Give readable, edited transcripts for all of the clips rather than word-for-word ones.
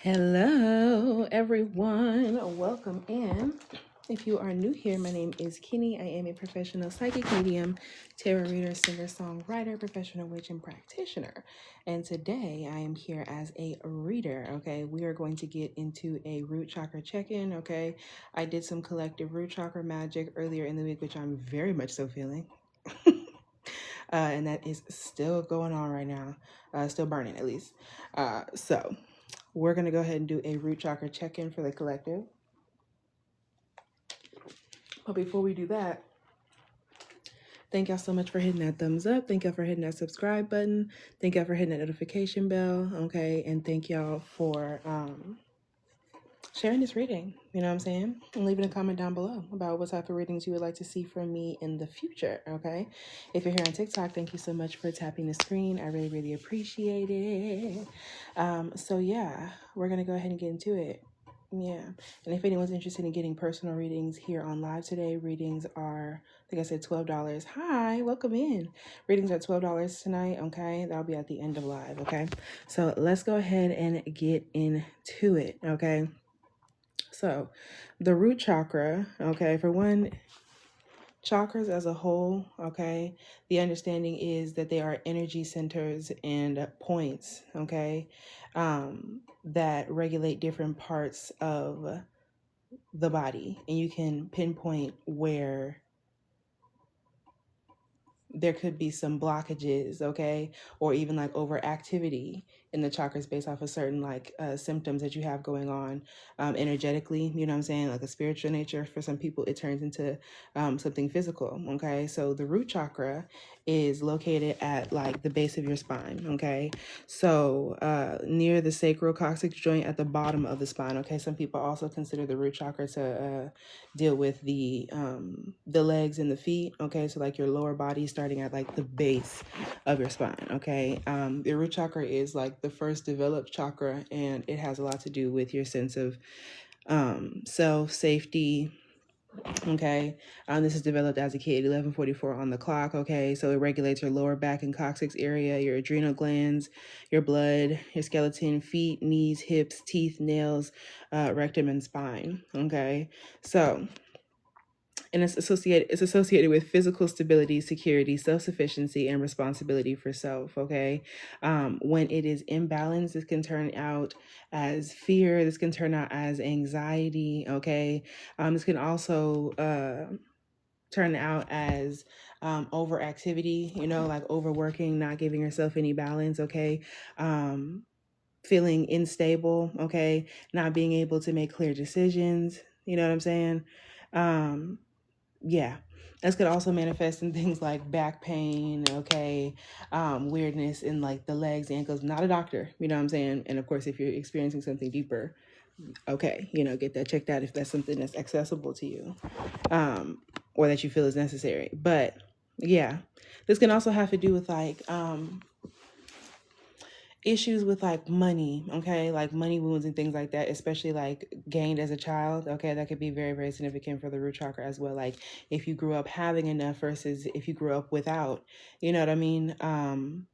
Hello, everyone. Welcome in. If you are new here, my name is Kinny. I am a professional psychic medium, tarot reader, singer, songwriter, professional witch, and practitioner. And today I am here as a reader. Okay, we are going to get into a root chakra check-in. Okay, I did some collective root chakra magic earlier in the week, which I'm very much so feeling. And that is still going on right now, still burning at least. So we're going to go ahead and do a root chakra check-in for the collective. But before we do that, thank y'all so much for hitting that thumbs up. Thank y'all for hitting that subscribe button. Thank y'all for hitting that notification bell. Okay. And thank y'all for sharing this reading. You know what I'm saying? And leaving a comment down below about what type of readings you would like to see from me in the future. Okay. If you're here on TikTok, thank you so much for tapping the screen. I really, really appreciate it. So yeah, we're going to go ahead and get into it. Yeah. And if anyone's interested in getting personal readings here on live today, readings are, I think I said $12. Hi, welcome in. Readings are $12 tonight. Okay. That'll be at the end of live. Okay. So let's go ahead and get into it. Okay. So the root chakra, okay, for one, chakras as a whole, okay, the understanding is that they are energy centers and points, okay, that regulate different parts of the body, and you can pinpoint where there could be some blockages, okay, or even like overactivity in the chakras based off of certain like symptoms that you have going on energetically, you know what I'm saying, like a spiritual nature. For some people it turns into something physical. Okay, so the root chakra is located at like the base of your spine. Okay, so near the sacrococccyx joint at the bottom of the spine. Okay, some people also consider the root chakra to deal with the legs and the feet. Okay, so like your lower body starting at like the base of your spine. Okay, the root chakra is like the first developed chakra, and it has a lot to do with your sense of self, safety. Okay, this is developed as a kid, 11:44 on the clock. Okay, so it regulates your lower back and coccyx area, your adrenal glands, your blood, your skeleton, feet, knees, hips, teeth, nails, rectum, and spine. Okay, so, and it's associated with physical stability, security, self-sufficiency, and responsibility for self. Okay, when it is imbalanced, this can turn out as fear. This can turn out as anxiety. Okay, this can also turn out as overactivity. You know, like overworking, not giving yourself any balance. Okay, feeling unstable. Okay, not being able to make clear decisions. You know what I'm saying? Yeah, this could also manifest in things like back pain, okay, weirdness in like the legs, ankles. Not a doctor, you know what I'm saying? And of course, if you're experiencing something deeper, okay, you know, get that checked out if that's something that's accessible to you, or that you feel is necessary. But yeah, this can also have to do with like issues with like money, okay, like money wounds and things like that, especially like gained as a child. Okay, that could be very, very significant for the root chakra as well. Like if you grew up having enough versus if you grew up without, you know what I mean?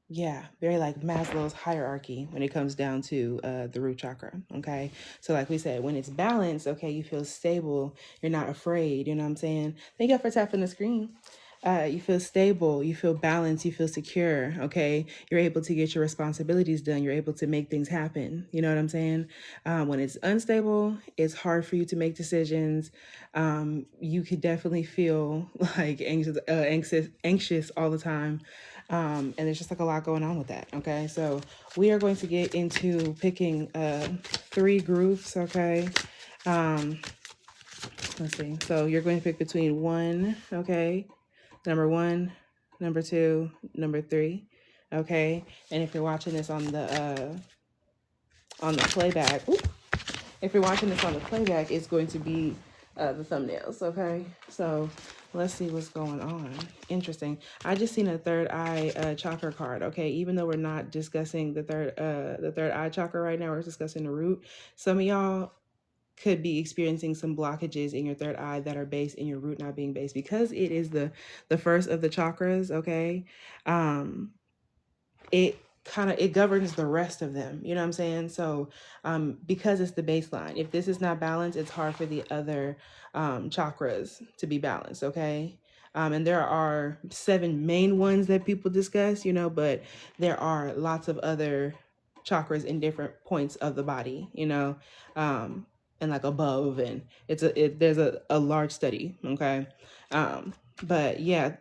Yeah, very like Maslow's hierarchy when it comes down to the root chakra. Okay, so like we said, when it's balanced, okay, you feel stable, you're not afraid, you know what I'm saying? Thank you for tapping the screen. You feel stable, you feel balanced, you feel secure. Okay, you're able to get your responsibilities done, you're able to make things happen, you know what I'm saying? When it's unstable, it's hard for you to make decisions. You could definitely feel like anxious all the time. And there's just like a lot going on with that. Okay, so we are going to get into picking 3 groups. Okay, let's see. So you're going to pick between 1, okay, number 1, number 2, number 3. Okay, and if you're watching this on the playback, if you're watching this on the playback, it's going to be the thumbnails. Okay, so let's see what's going on. Interesting. I just seen a third eye chakra card. Okay, even though we're not discussing the third eye chakra right now, we're discussing the root. Some of y'all could be experiencing some blockages in your third eye that are based in your root not being based, because it is the first of the chakras. Okay, it kind of, it governs the rest of them, you know what I'm saying? So because it's the baseline, if this is not balanced, it's hard for the other chakras to be balanced. Okay. And there are 7 main ones that people discuss, you know, but there are lots of other chakras in different points of the body, you know, and like above, and there's a large study. Okay. But yeah,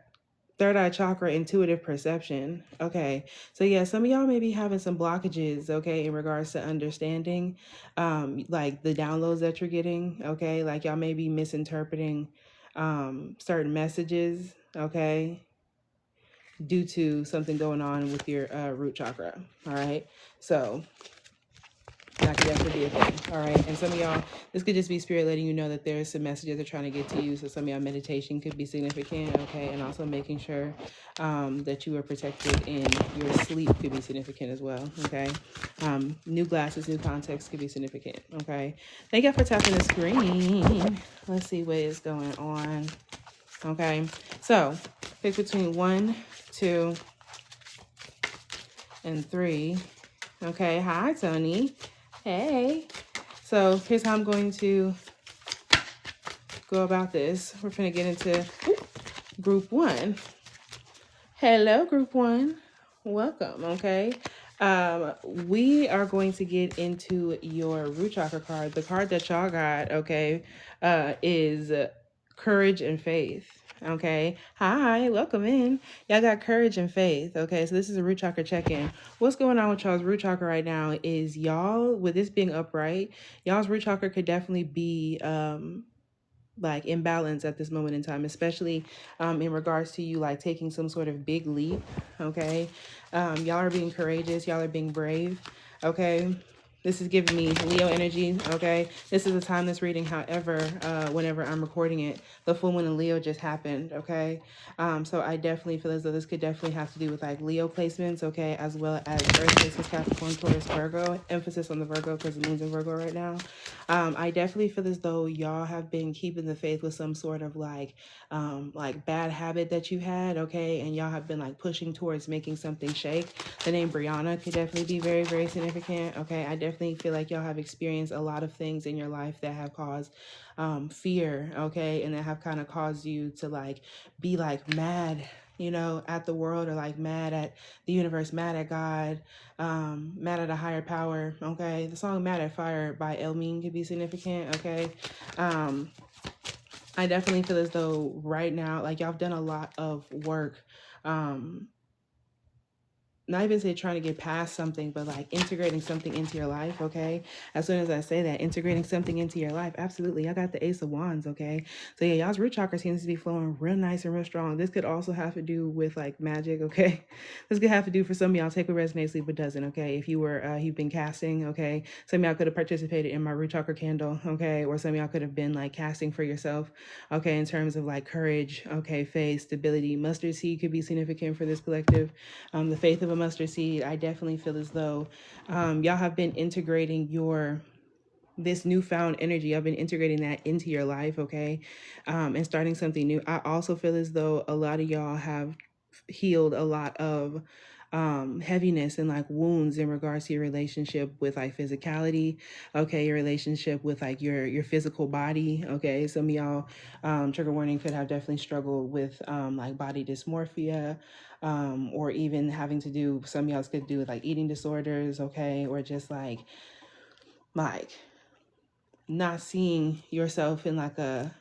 third eye chakra, intuitive perception. Okay. So yeah, some of y'all may be having some blockages, okay, in regards to understanding like the downloads that you're getting, okay? Like y'all may be misinterpreting certain messages, okay, due to something going on with your root chakra. All right. So that could definitely be a thing. All right. And some of y'all, this could just be spirit letting you know that there's some messages they're trying to get to you. So some of y'all, meditation could be significant. Okay. And also making sure that you are protected in your sleep could be significant as well. Okay. New glasses, new context could be significant. Okay. Thank y'all for tapping the screen. Let's see what is going on. Okay. So pick between 1, 2, and 3. Okay. Hi, Tony. Hey. So here's how I'm going to go about this. We're going to get into group 1. Hello, group 1. Welcome. Okay. We are going to get into your root chakra card. The card that y'all got, okay, is courage and faith. Okay. Hi, welcome in. Y'all got courage and faith. Okay. So this is a root chakra check-in. What's going on with y'all's root chakra right now is y'all, with this being upright, y'all's root chakra could definitely be, like imbalance at this moment in time, especially in regards to you like taking some sort of big leap. Okay. Y'all are being courageous. Y'all are being brave. Okay. This is giving me Leo energy. Okay. This is a timeless reading. However, whenever I'm recording it, the full moon in Leo just happened. Okay. So I definitely feel as though this could definitely have to do with like Leo placements. Okay. As well as Earth placements, Capricorn, Taurus, Virgo. Emphasis on the Virgo because the moon's in Virgo right now. I definitely feel as though y'all have been keeping the faith with some sort of like bad habit that you had. Okay. And y'all have been like pushing towards making something shake. The name Brianna could definitely be very, very significant. Okay. I definitely feel like y'all have experienced a lot of things in your life that have caused fear. Okay. And that have kind of caused you to like be like mad, you know, at the world, or like mad at the universe, mad at God, mad at a higher power. Okay. The song Mad at Fire by Elmine could be significant. Okay. I definitely feel as though right now, like y'all have done a lot of work, not even say trying to get past something, but like integrating something into your life. Okay. As soon as I say that, integrating something into your life, absolutely. I got the Ace of Wands. Okay. So yeah, y'all's root chakra seems to be flowing real nice and real strong. This could also have to do with like magic. Okay. This could have to do for some of y'all, take what resonates, leave what doesn't. Okay. If you were, you've been casting. Okay. Some of y'all could have participated in my root chakra candle. Okay. Or some of y'all could have been like casting for yourself. Okay. In terms of like courage. Okay. Faith, stability, mustard seed could be significant for this collective. The faith of a mustard seed. I definitely feel as though y'all have been integrating this newfound energy. I've been integrating that into your life. Okay. And starting something new. I also feel as though a lot of y'all have healed a lot of heaviness and like wounds in regards to your relationship with like physicality. Okay. Your relationship with like your physical body. Okay. Some of y'all, trigger warning, could have definitely struggled with like body dysmorphia, or even having to do, some of y'all could do with like eating disorders. Okay. Or just like not seeing yourself in like a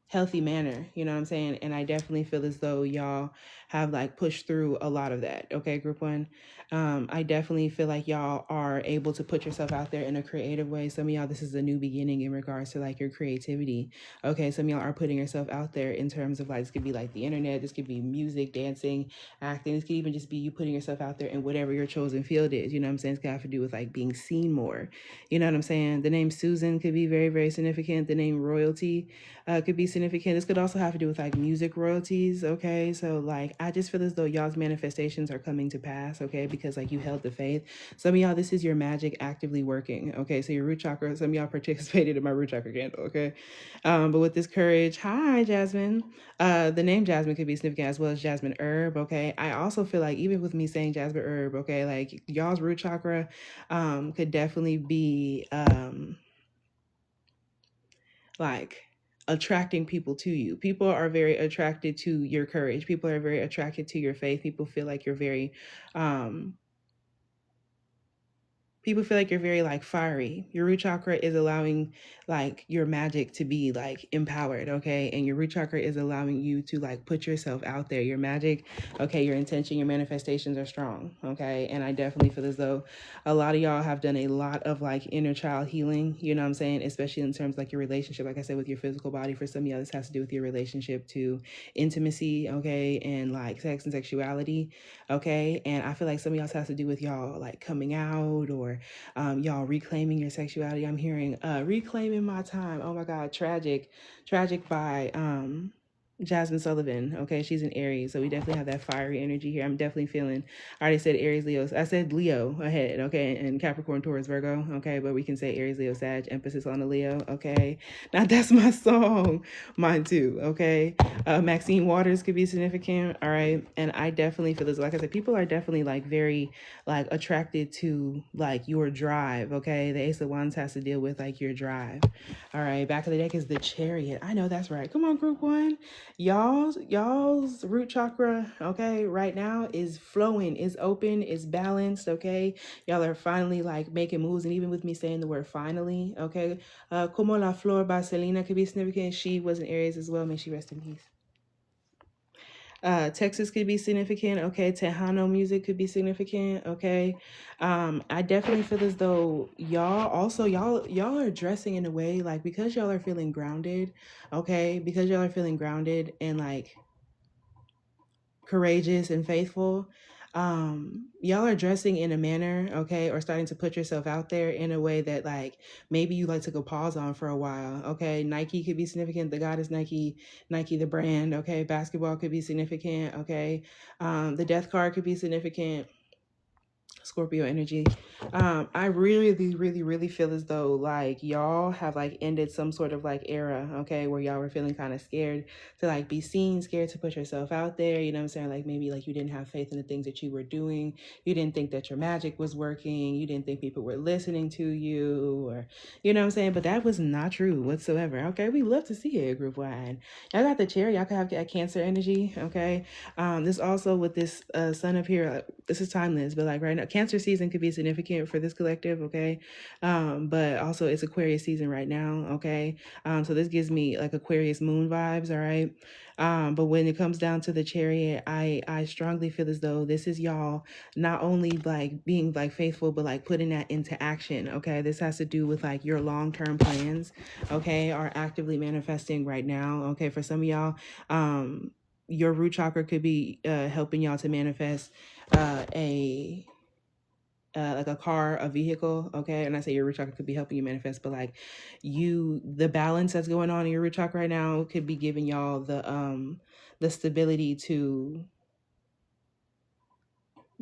healthy manner, you know what I'm saying? And I definitely feel as though y'all have like pushed through a lot of that. Okay, group 1. I definitely feel like y'all are able to put yourself out there in a creative way. Some of y'all, this is a new beginning in regards to like your creativity. Okay, some of y'all are putting yourself out there in terms of like, this could be like the internet, this could be music, dancing, acting, this could even just be you putting yourself out there in whatever your chosen field is. You know what I'm saying? It's got to have to do with like being seen more. You know what I'm saying? The name Susan could be very, very significant. The name Royalty could be significant. significant. This could also have to do with like music royalties, okay? So like I just feel as though y'all's manifestations are coming to pass, okay? Because like you held the faith. Some of y'all, this is your magic actively working, okay? So your root chakra, some of y'all participated in my root chakra candle, okay? But with this courage, hi Jasmine. The name Jasmine could be significant as well as Jasmine Herb, okay? I also feel like even with me saying Jasmine Herb, okay, like y'all's root chakra could definitely be like attracting people to you. People are very attracted to your courage. People are very attracted to your faith. Um People feel like you're very like fiery. Your root chakra is allowing like your magic to be like empowered, okay? And your root chakra is allowing you to like put yourself out there. Your magic, okay, your intention, your manifestations are strong, okay? And I definitely feel as though a lot of y'all have done a lot of like inner child healing, you know what I'm saying? Especially in terms of like your relationship, like I said, with your physical body. For some of y'all, this has to do with your relationship to intimacy, okay? And like sex and sexuality, okay? And I feel like some of y'all has to do with y'all like coming out or y'all reclaiming your sexuality. I'm hearing reclaiming my time. Oh my God, tragic by Jasmine Sullivan. Okay, she's an Aries, so we definitely have that fiery energy here. I'm definitely feeling. I already said Aries, Leo. I said Leo ahead. Okay, and Capricorn, Taurus, Virgo. Okay, but we can say Aries, Leo, Sag. Emphasis on the Leo. Okay, now that's my song. Mine too. Okay, Maxine Waters could be significant. All right, and I definitely feel this. Like I said, people are definitely like very like attracted to like your drive. Okay, the Ace of Wands has to deal with like your drive. All right, back of the deck is the Chariot. I know that's right. Come on, group one. Y'all's root chakra, okay, right now is flowing, is open, is balanced, okay? Y'all are finally like making moves, and even with me saying the word finally, okay? Como la Flor by Selena could be significant. She was an Aries as well. May she rest in peace. Texas could be significant. Okay, Tejano music could be significant. Okay, I definitely feel as though y'all are dressing in a way like because y'all are feeling grounded. Okay, because y'all are feeling grounded and like courageous and faithful, y'all are dressing in a manner, okay, or starting to put yourself out there in a way that like maybe you like took a pause on for a while. Okay, Nike could be significant. The goddess Nike, Nike the brand. Okay, basketball could be significant. Okay, the death card could be significant. Scorpio energy. I really feel as though like y'all have like ended some sort of like era, okay, where y'all were feeling kind of scared to like be seen, scared to put yourself out there, you know what I'm saying? Like maybe like you didn't have faith in the things that you were doing. You didn't think that your magic was working. You didn't think people were listening to you, or you know what I'm saying? But that was not true whatsoever. Okay, we love to see it, group wide. Y'all got the cherry. Y'all could have that Cancer energy, okay? This also with this sun up here, this is timeless, but like right now, Cancer season could be significant for this collective, okay? But also it's Aquarius season right now, okay? So this gives me like Aquarius moon vibes, all right? But when it comes down to the Chariot, I strongly feel as though this is y'all not only like being like faithful, but like putting that into action, okay? This has to do with like your long-term plans, okay, are actively manifesting right now, okay? For some of y'all, your root chakra could be helping y'all to manifest a like a car, a vehicle, okay? And I say your root chakra could be helping you manifest, but like the balance that's going on in your root chakra right now could be giving y'all the stability to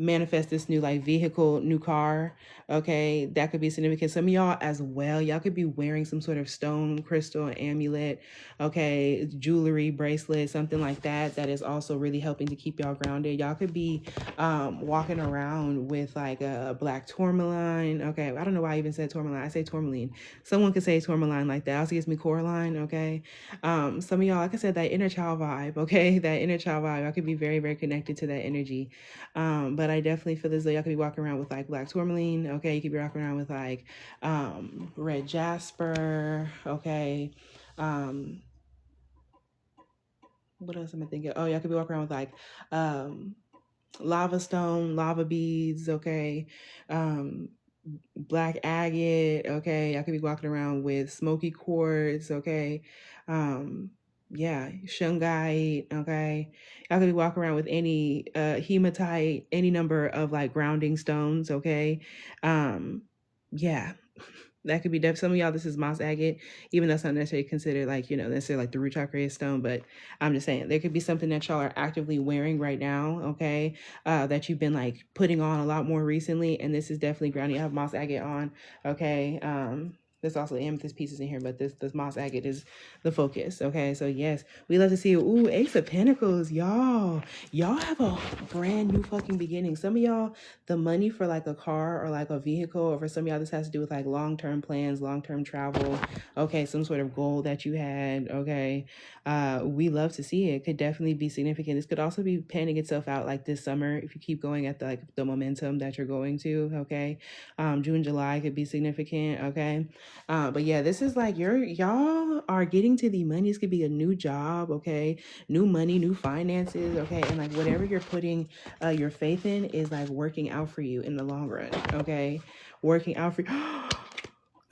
manifest this new like vehicle, new car, okay? That could be significant. Some of y'all as well, y'all could be wearing some sort of stone, crystal, amulet, okay, jewelry, bracelet, something like that, that is also really helping to keep y'all grounded. Y'all could be walking around with like a black tourmaline, okay? I don't know why I even said tourmaline. I say tourmaline. Someone could say tourmaline like that. Also gives me Coraline, okay? Some of y'all, like I said, that inner child vibe, okay? That inner child vibe, I could be very connected to that energy. But I definitely feel as though y'all could be walking around with like black tourmaline, okay? You could be walking around with like red jasper, okay? What else am I thinking? Oh, y'all could be walking around with like lava stone, lava beads, okay? Black agate, okay? Y'all could be walking around with smoky quartz, okay? Yeah, shungite, okay? Y'all could be walking around with any hematite, any number of like grounding stones, okay? Yeah. That could be depth. Some of y'all, this is moss agate, even though it's not necessarily considered like, necessarily like the root chakra is stone, but I'm just saying there could be something that y'all are actively wearing right now, okay, that you've been like putting on a lot more recently, and this is definitely grounding. You have moss agate on, okay. There's also amethyst pieces in here, but this moss agate is the focus, okay? So yes, we love to see it. Ooh, Ace of Pentacles, y'all. Y'all have a brand new fucking beginning. Some of y'all, the money for like a car or like a vehicle, or for some of y'all, this has to do with like long-term plans, long-term travel, okay, some sort of goal that you had, okay? We love to see it. Could definitely be significant. This could also be panning itself out like this summer if you keep going at the momentum that you're going to, okay? June, July could be significant, okay? But yeah, this is like y'all are getting to the money. This could be a new job, okay? New money, new finances, okay? And like whatever you're putting your faith in is like working out for you in the long run, okay? Working out for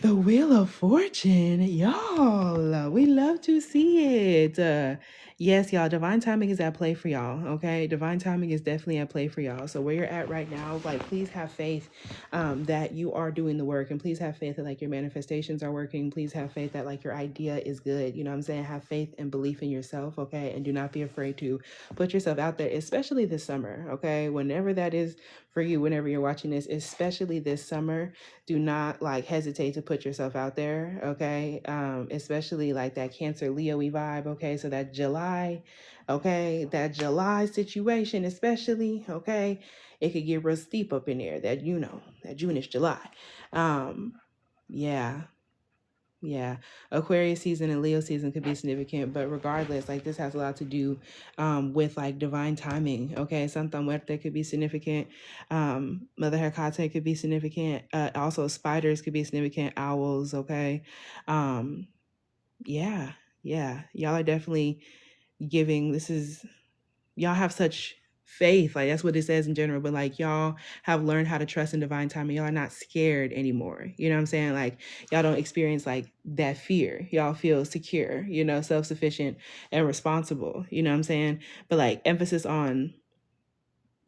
the Wheel of Fortune, y'all. We love to see it. Yes, y'all, divine timing is at play for y'all, okay? Divine timing is definitely at play for y'all. So where you're at right now, like, please have faith that you are doing the work, and please have faith that like your manifestations are working. Please have faith that like your idea is good. You know what I'm saying? Have faith and belief in yourself, okay? And do not be afraid to put yourself out there, especially this summer, okay? Whenever that is for you, whenever you're watching this, especially this summer, do not like hesitate to put yourself out there, okay? Especially like that Cancer Leo-y vibe, okay? So that July, okay, that July situation, especially, okay, it could get real steep up in there. That that June-ish July. Yeah. Yeah, Aquarius season and Leo season could be significant, but regardless, like this has a lot to do with like divine timing. Okay, Santa Muerte could be significant. Mother Hecate could be significant. Also, spiders could be significant. Owls. Okay, yeah, yeah. Y'all are definitely giving. Y'all have such faith, like that's what it says in general, but like y'all have learned how to trust in divine timing. Y'all are not scared anymore, you know what I'm saying? Like y'all don't experience like that fear. Y'all feel secure, self-sufficient and responsible, you know what I'm saying? But like emphasis on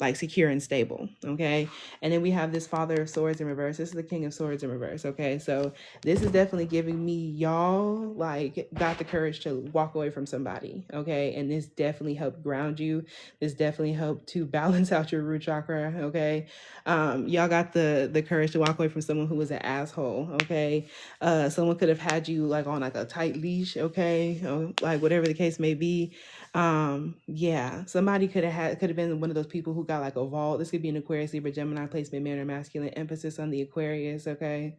like secure and stable, okay? And then we have this Father of Swords in reverse. This is the King of Swords in reverse, okay? So this is definitely giving me y'all like got the courage to walk away from somebody, okay? And this definitely helped ground you. This definitely helped to balance out your root chakra, okay? Y'all got the courage to walk away from someone who was an asshole, okay? Someone could have had you like on like a tight leash, okay? Like whatever the case may be. Yeah, somebody could have been one of those people who got like a vault. This could be an Aquarius, Libra, Gemini placement, man or masculine. Emphasis on the Aquarius, okay?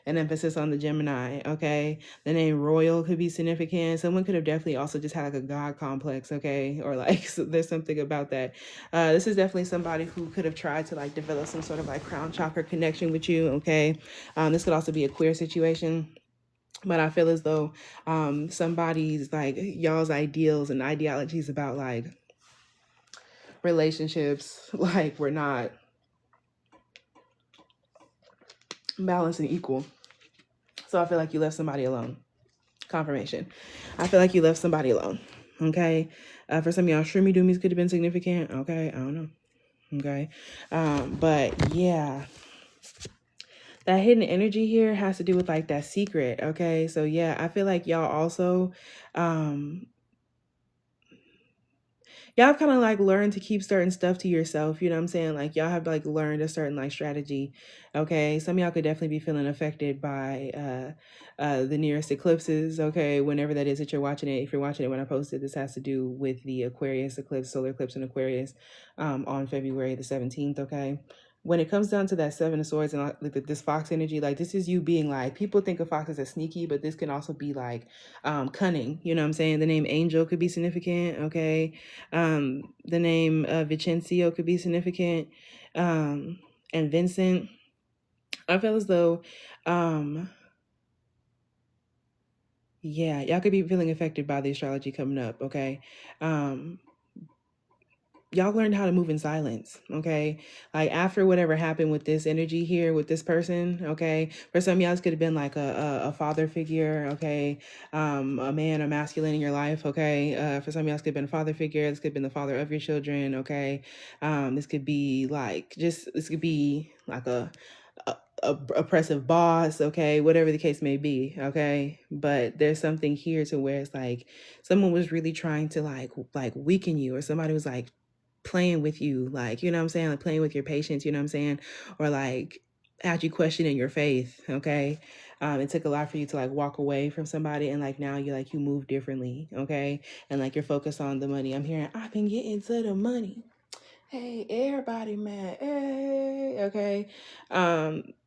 An emphasis on the Gemini, okay? The name Royal could be significant. Someone could have definitely also just had like a God complex, okay? Or like so there's something about that. This is definitely somebody who could have tried to like develop some sort of like crown chakra connection with you, okay? This could also be a queer situation. But I feel as though somebody's like y'all's ideals and ideologies about like relationships like we're not balanced and equal. So I feel like you left somebody alone. Confirmation. I feel like you left somebody alone. Okay. For some of y'all, shroomy doomies could have been significant. Okay. I don't know. Okay. But yeah. That hidden energy here has to do with like that secret. Okay. So yeah, I feel like y'all also y'all have kind of like learned to keep certain stuff to yourself. You know what I'm saying? Like y'all have like learned a certain like strategy. Okay. Some of y'all could definitely be feeling affected by the nearest eclipses. Okay. Whenever that is that you're watching it. If you're watching it when I posted, this has to do with the Aquarius eclipse, solar eclipse in Aquarius on February the 17th. Okay. When it comes down to that Seven of Swords and like this fox energy, like this is you being like, people think of foxes as sneaky, but this can also be like cunning. You know what I'm saying? The name Angel could be significant. Okay. The name Vicencio could be significant. And Vincent, I feel as though, yeah, y'all could be feeling affected by the astrology coming up, okay? Y'all learned how to move in silence, okay? Like after whatever happened with this energy here with this person, okay? For some of y'all, this could have been like a father figure, okay? A man, a masculine in your life, okay? For some of y'all, this could have been a father figure. This could have been the father of your children, okay? This could be like this could be like oppressive boss, okay, whatever the case may be, okay. But there's something here to where it's like someone was really trying to like weaken you, or somebody was like playing with you, like, you know what I'm saying, like playing with your patience, you know what I'm saying, or like had you questioning your faith, okay. It took a lot for you to like walk away from somebody, and like now you move differently, okay, and like you're focused on the money. I'm hearing I can get into the money. Hey, everybody, man. Hey, okay.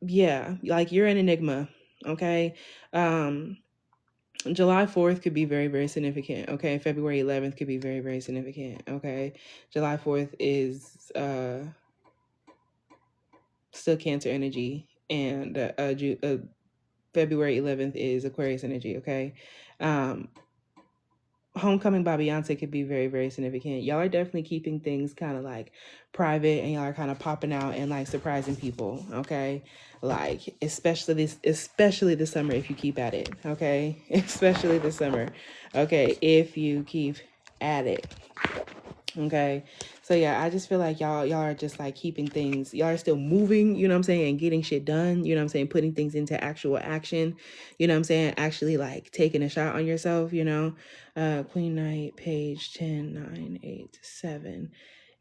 Yeah, like you're an enigma, okay. July 4th could be very, very significant, okay. February 11th could be very, very significant, okay. July 4th is still Cancer energy, and February 11th is Aquarius energy, okay. Homecoming by Beyonce could be very, very significant. Y'all are definitely keeping things kind of like private, and y'all are kind of popping out and like surprising people, okay? Like especially this summer if you keep at it, okay? Especially this summer, okay? If you keep at it, okay. So yeah, I just feel like y'all are just like keeping things, y'all are still moving, you know what I'm saying, and getting shit done, you know what I'm saying, putting things into actual action, you know what I'm saying, actually like taking a shot on yourself, you know. Queen Knight, page 10, 9, 8, 7.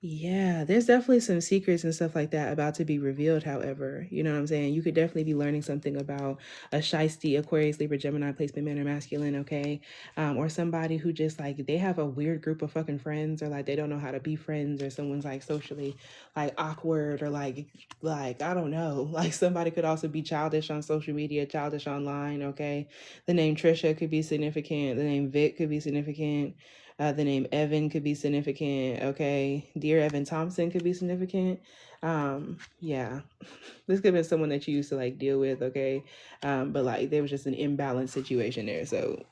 Yeah, there's definitely some secrets and stuff like that about to be revealed, however, you know what I'm saying? You could definitely be learning something about a shiesty Aquarius, Libra, Gemini, placement, man, or masculine, okay? Or somebody who just like, they have a weird group of fucking friends, or like they don't know how to be friends, or someone's like socially like awkward, or like I don't know, like somebody could also be childish on social media, childish online, okay? The name Trisha could be significant. The name Vic could be significant. The name Evan could be significant, okay? Dear Evan Thompson could be significant. Yeah, this could have been someone that you used to like deal with, okay? But like there was just an imbalanced situation there, so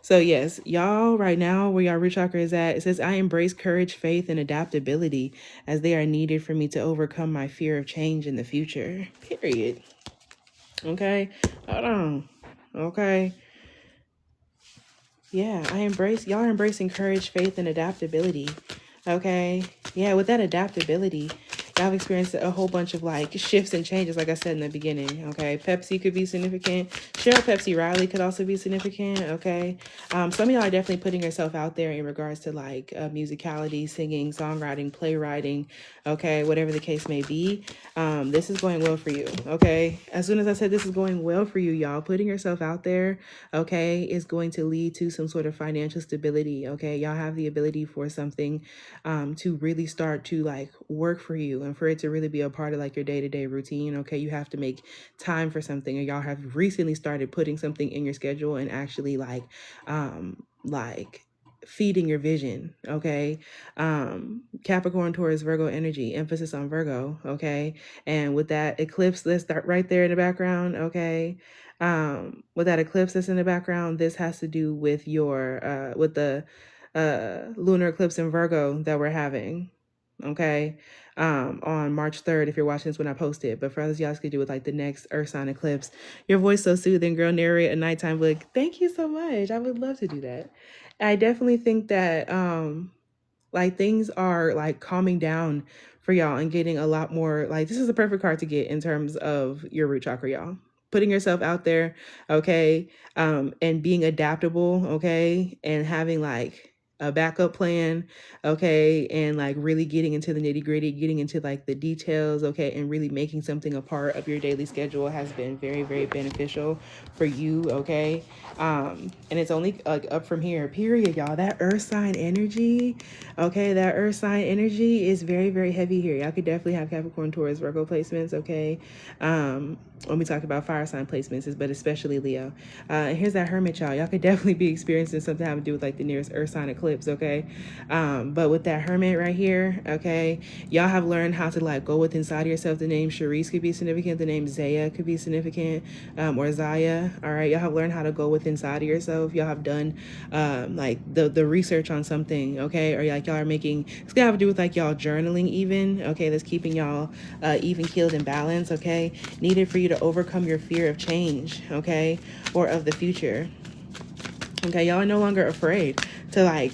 so yes, y'all, right now where y'all root chakra is at, it says I embrace courage, faith, and adaptability as they are needed for me to overcome my fear of change in the future, period. Okay, hold on. Okay, yeah, y'all are embracing courage, faith, and adaptability. Okay. Yeah, with that adaptability, y'all have experienced a whole bunch of like shifts and changes, like I said in the beginning. Okay. Pepsi could be significant. Cheryl Pepsi Riley could also be significant. Okay. Some of y'all are definitely putting yourself out there in regards to like musicality, singing, songwriting, playwriting. Okay. Whatever the case may be. This is going well for you. Okay. As soon as I said this is going well for you, y'all, putting yourself out there, okay, is going to lead to some sort of financial stability. Okay. Y'all have the ability for something to really start to like work for you, and for it to really be a part of like your day-to-day routine. Okay, you have to make time for something, and y'all have recently started putting something in your schedule and actually like feeding your vision. Okay. Capricorn, Taurus, Virgo energy, emphasis on Virgo. Okay. And with that eclipse, let's start right there in the background. Okay. With that eclipse that's in the background, this has to do with your with the lunar eclipse in Virgo that we're having, okay, on March 3rd, if you're watching this when I post it. But for others, y'all could do with like the next Earth sign eclipse. Your voice so soothing, girl. Narrate a nighttime book. Thank you so much. I would love to do that. I definitely think that like things are like calming down for y'all and getting a lot more, like this is the perfect card to get in terms of your root chakra, y'all. Putting yourself out there, okay, and being adaptable, okay, and having like a backup plan, okay, and like really getting into the nitty gritty, getting into like the details, okay, and really making something a part of your daily schedule has been very, very beneficial for you, okay. And it's only like up from here, period, y'all. That earth sign energy, okay, that earth sign energy is very, very heavy here. Y'all could definitely have Capricorn, Taurus, Virgo placements, okay. When we talk about fire sign placements, but especially Leo. And here's that Hermit, y'all. Y'all could definitely be experiencing something having to do with like the nearest earth sign eclipse, okay. But with that Hermit right here, okay, y'all have learned how to like go with inside of yourself. The name Charisse could be significant. The name Zaya could be significant, or Zaya. All right, y'all have learned how to go with inside of yourself. Y'all have done like the research on something, okay, or like y'all are making, it's gonna have to do with like y'all journaling even, okay, that's keeping y'all even keeled and balanced, okay, needed for you to overcome your fear of change, okay, or of the future. Okay, y'all are no longer afraid to like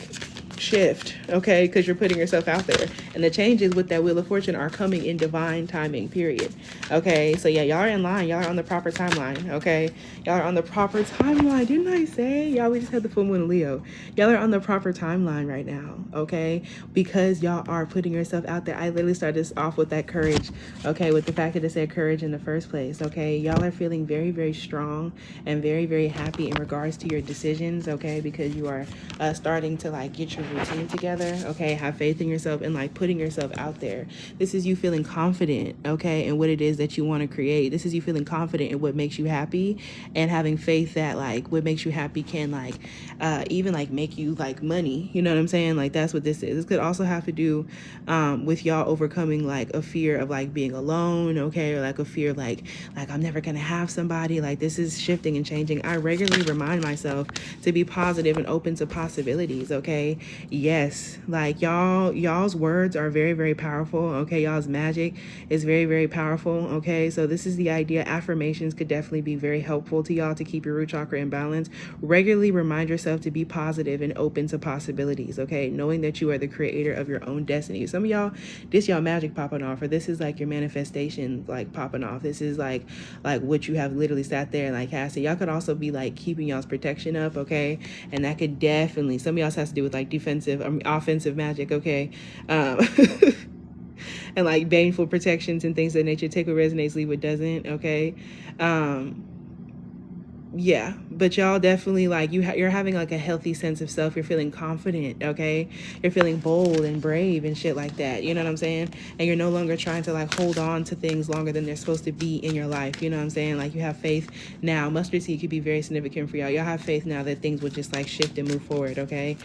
shift, okay, because you're putting yourself out there, and the changes with that Wheel of Fortune are coming in divine timing, period. Okay, so yeah, y'all are in line, y'all are on the proper timeline. Okay, y'all are on the proper timeline. Didn't I say? Y'all, we just had the full moon in Leo. Y'all are on the proper timeline right now. Okay, because y'all are putting yourself out there. I literally started this off with that courage, okay, with the fact that it said courage in the first place. Okay, y'all are feeling very, very strong and very, very happy in regards to your decisions. Okay, because you are starting to like get your routine together. Okay, have faith in yourself and like putting yourself out there. This is you feeling confident, okay, in what it is that you want to create. This is you feeling confident in what makes you happy, and having faith that like what makes you happy can like even like make you like money. You know what I'm saying? Like that's what this is. This could also have to do with y'all overcoming like a fear of like being alone, okay, or like a fear of like I'm never gonna have somebody. Like this is shifting and changing. I regularly remind myself to be positive and open to possibilities. Okay, yes, like y'all's words are very, very powerful. Okay, y'all's magic is very, very powerful. Okay, so this is the idea. Affirmations could definitely be very helpful to y'all to keep your root chakra in balance. Regularly remind yourself to be positive and open to possibilities. Okay, knowing that you are the creator of your own destiny. Some of y'all, this y'all magic popping off, or this is like your manifestation like popping off. This is like what you have literally sat there and like casted. Y'all could also be like keeping y'all's protection up. Okay, and that could definitely, some of y'all has to do with like offensive magic. Okay, and like baneful protections and things of that nature. Take what resonates, leave what doesn't. Okay, yeah, but y'all definitely like you're having like a healthy sense of self. You're feeling confident, okay, you're feeling bold and brave and shit like that, you know what I'm saying? And you're no longer trying to like hold on to things longer than they're supposed to be in your life, you know what I'm saying? Like you have faith now. Mustard seed could be very significant for y'all have faith now that things will just like shift and move forward. Okay,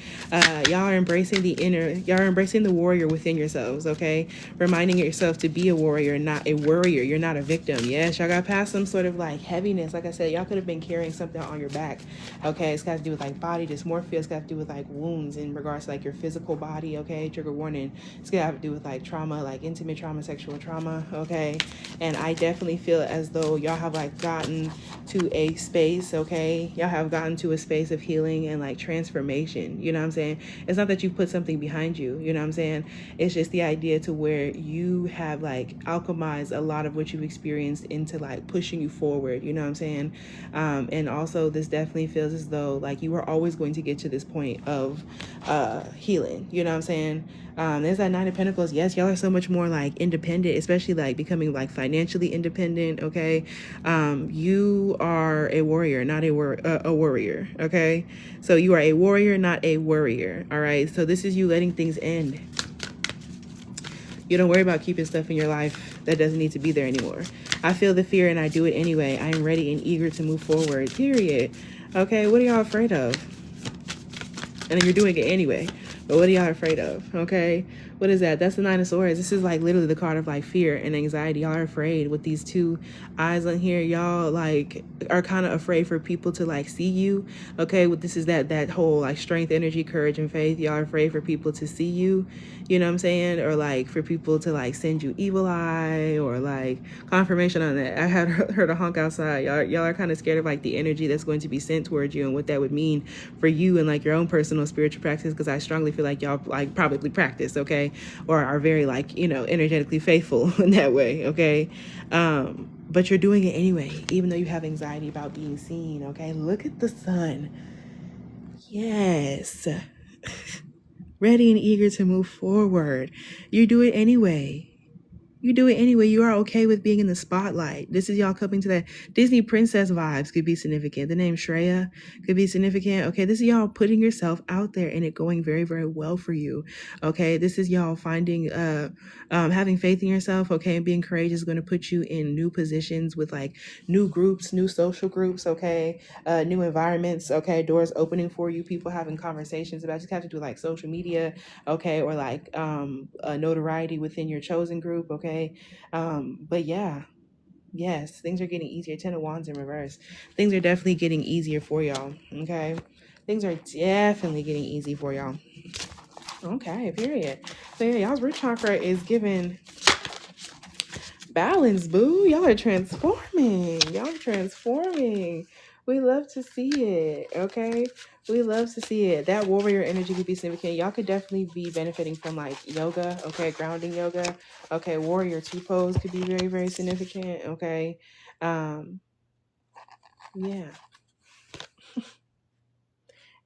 y'all are embracing y'all are embracing the warrior within yourselves. Okay, reminding yourself to be a warrior, not a worrier. You're not a victim. Yes, y'all got past some sort of like heaviness. Like I said, y'all could have been carrying something on your back. Okay, it's got to do with like body dysmorphia. It's got to do with like wounds in regards to like your physical body. Okay, trigger warning. It's gonna have to do with like trauma, like intimate trauma, sexual trauma. Okay, and I definitely feel as though y'all have like gotten to a space. Okay, y'all have gotten to a space of healing and like transformation. You know what I'm saying? It's not that you put something behind you. You know what I'm saying? It's just the idea to where you have like alchemized a lot of what you've experienced into like pushing you forward. You know what I'm saying? And also this definitely feels as though like you are always going to get to this point of healing. You know what I'm saying? There's that Nine of Pentacles. Yes, y'all are so much more like independent, especially like becoming like financially independent. Okay, you are a warrior, not a worrier. Okay, so you are a warrior, not a worrier. All right, so this is you letting things end. You don't worry about keeping stuff in your life that doesn't need to be there anymore. I feel the fear and I do it anyway. I am ready and eager to move forward, period. Okay, what are y'all afraid of? And then you're doing it anyway. But what are y'all afraid of? Okay, what is that? That's the Nine of Swords. This is like literally the card of like fear and anxiety. Y'all are afraid with these two eyes on here. Y'all like are kind of afraid for people to like see you. Okay, what this is that whole like strength, energy, courage, and faith. Y'all are afraid for people to see you. You know what I'm saying? Or like for people to like send you evil eye or like confirmation on that. I had heard a honk outside. Y'all are kind of scared of like the energy that's going to be sent towards you and what that would mean for you and like your own personal spiritual practice, because I strongly feel like y'all like probably practice, okay, or are very like, you know, energetically faithful in that way. Okay, but you're doing it anyway, even though you have anxiety about being seen. Okay, look at the sun. Yes. Ready and eager to move forward. You do it anyway. You do it anyway. You are okay with being in the spotlight. This is y'all coming to that Disney princess vibes could be significant. The name Shreya could be significant. Okay, this is y'all putting yourself out there and it going very, very well for you. Okay, this is y'all finding, having faith in yourself. Okay, and being courageous is going to put you in new positions with like new groups, new social groups. Okay, new environments. Okay, doors opening for you. People having conversations about. Just have to do like social media. Okay, or like notoriety within your chosen group. Okay. But yeah, yes, things are getting easier. 10 of Wands in reverse. Things are definitely getting easier for y'all. Okay, things are definitely getting easy for y'all. Okay, period. So yeah, y'all's root chakra is giving balance, boo. Y'all are transforming. Y'all are transforming. We love to see it. Okay. We love to see it. That warrior energy could be significant. Y'all could definitely be benefiting from like yoga. Okay. Grounding yoga. Okay. Warrior two pose could be very, very significant. Okay. Yeah.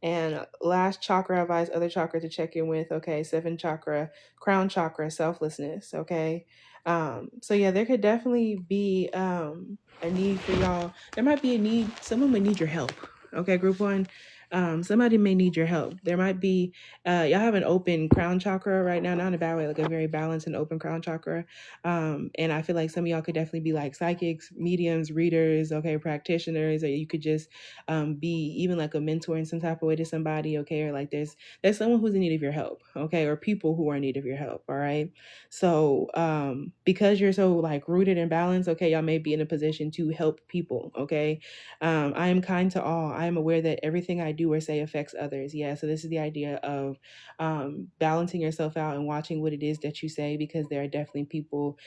And last chakra, advise other chakra to check in with. Okay, seven chakra, crown chakra, selflessness. Okay, so yeah, there could definitely be a need for y'all. There might be a need. Someone would need your help. Okay, group one. Somebody may need your help. There might be y'all have an open crown chakra right now, not in a bad way, like a very balanced and open crown chakra. And I feel like some of y'all could definitely be like psychics, mediums, readers, okay, practitioners, or you could just be even like a mentor in some type of way to somebody, okay, or like there's someone who's in need of your help, okay, or people who are in need of your help. All right, so because you're so like rooted and balanced, okay, y'all may be in a position to help people. Okay, I am kind to all. I am aware that everything I do or say affects others. Yeah, so this is the idea of balancing yourself out and watching what it is that you say, because there are definitely people,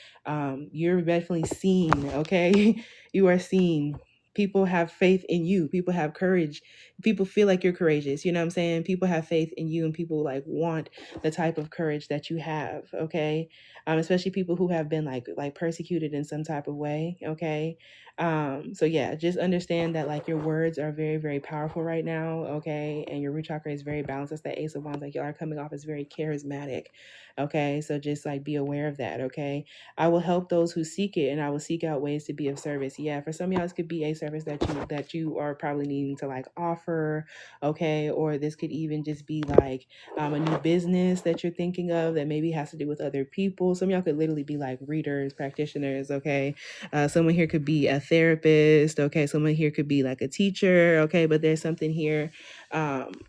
you're definitely seen. Okay, you are seen. People have faith in you. People have courage. People feel like you're courageous. You know what I'm saying? People have faith in you, and people like want the type of courage that you have. Okay, especially people who have been like persecuted in some type of way. Okay, so yeah, just understand that like your words are very, very powerful right now. Okay, and your root chakra is very balanced. That's the Ace of Wands. Like y'all are coming off as very charismatic. Okay, so just like be aware of that. Okay, I will help those who seek it, and I will seek out ways to be of service. Yeah, for some of y'all, this could be a service that you are probably needing to like offer, okay, or this could even just be like a new business that you're thinking of that maybe has to do with other people. Some of y'all could literally be like readers, practitioners, okay. Someone here could be a therapist, okay. Someone here could be like a teacher, okay. But there's something here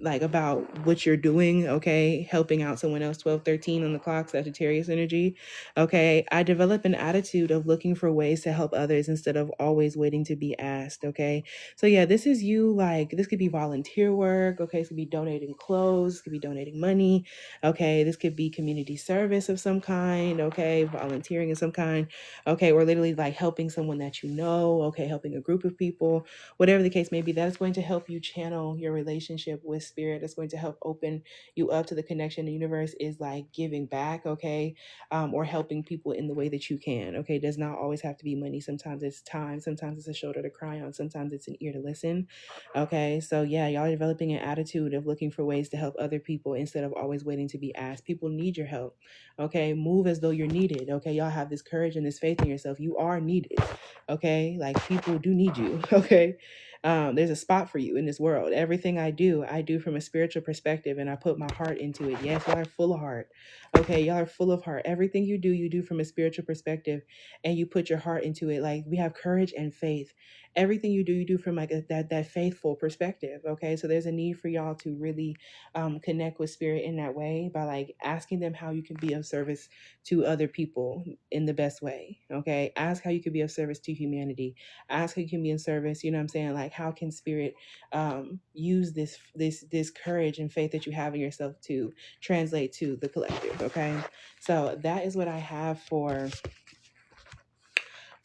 like about what you're doing, okay, helping out someone else. 12:13 on the clock, Sagittarius energy. Okay, I develop an attitude of looking for ways to help others instead of always waiting to be asked. Okay, so yeah, this is you. Like this could be volunteer work. Okay, this could be donating clothes, this could be donating money. Okay, this could be community service of some kind. Okay, volunteering of some kind. Okay, or literally like helping someone that you know. Okay, helping a group of people, whatever the case may be. That is going to help you channel your relationship with spirit. It's going to help open you up to the connection. The universe is like giving back. Okay, or helping people in the way that you can. Okay, it does not always have to be money. Sometimes it's time. Sometimes it's a shoulder to cry on. Sometimes it's an ear to listen. Okay, so yeah, y'all are developing an attitude of looking for ways to help other people instead of always waiting to be asked. People need your help. Okay, move as though you're needed. Okay, y'all have this courage and this faith in yourself. You are needed. Okay, like people do need you. Okay. There's a spot for you in this world. Everything I do from a spiritual perspective, and I put my heart into it. Yes, y'all are full of heart. Okay, y'all are full of heart. Everything you do from a spiritual perspective, and you put your heart into it. Like we have courage and faith. Everything you do from like that faithful perspective. Okay, so there's a need for y'all to really connect with spirit in that way by like asking them how you can be of service to other people in the best way. Okay, ask how you could be of service to humanity. Ask how you can be in service. You know what I'm saying? Like how can spirit use this courage and faith that you have in yourself to translate to the collective. Okay, so that is what I have for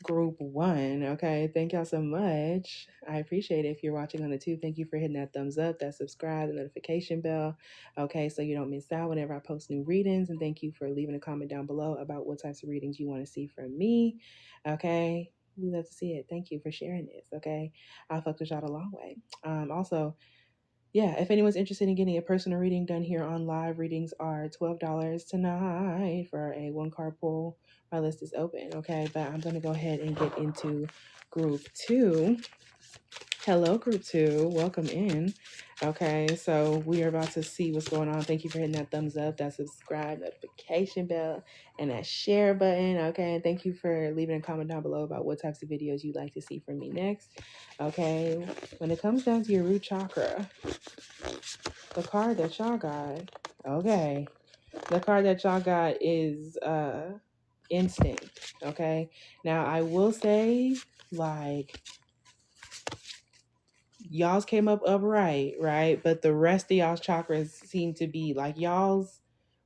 group one. Okay, thank y'all so much. I appreciate it. If you're watching on the tube, thank you for hitting that thumbs up, that subscribe, the notification bell. Okay, so you don't miss out whenever I post new readings. And thank you for leaving a comment down below about what types of readings you want to see from me. Okay, we love to see it. Thank you for sharing this. Okay, I'll fuck with y'all a long way. Also, yeah, if anyone's interested in getting a personal reading done here on live, readings are $12 tonight for a one card pull. My list is open, okay? But I'm going to go ahead and get into group two. Hello, group two. Welcome in. Okay, so we are about to see what's going on. Thank you for hitting that thumbs up, that subscribe, notification bell, and that share button. Okay, and thank you for leaving a comment down below about what types of videos you'd like to see from me next. Okay, when it comes down to your root chakra, the card that y'all got, okay, the card that y'all got is instinct. Okay, now I will say, like, y'all's came up upright, right? But the rest of y'all's chakras seem to be like y'all's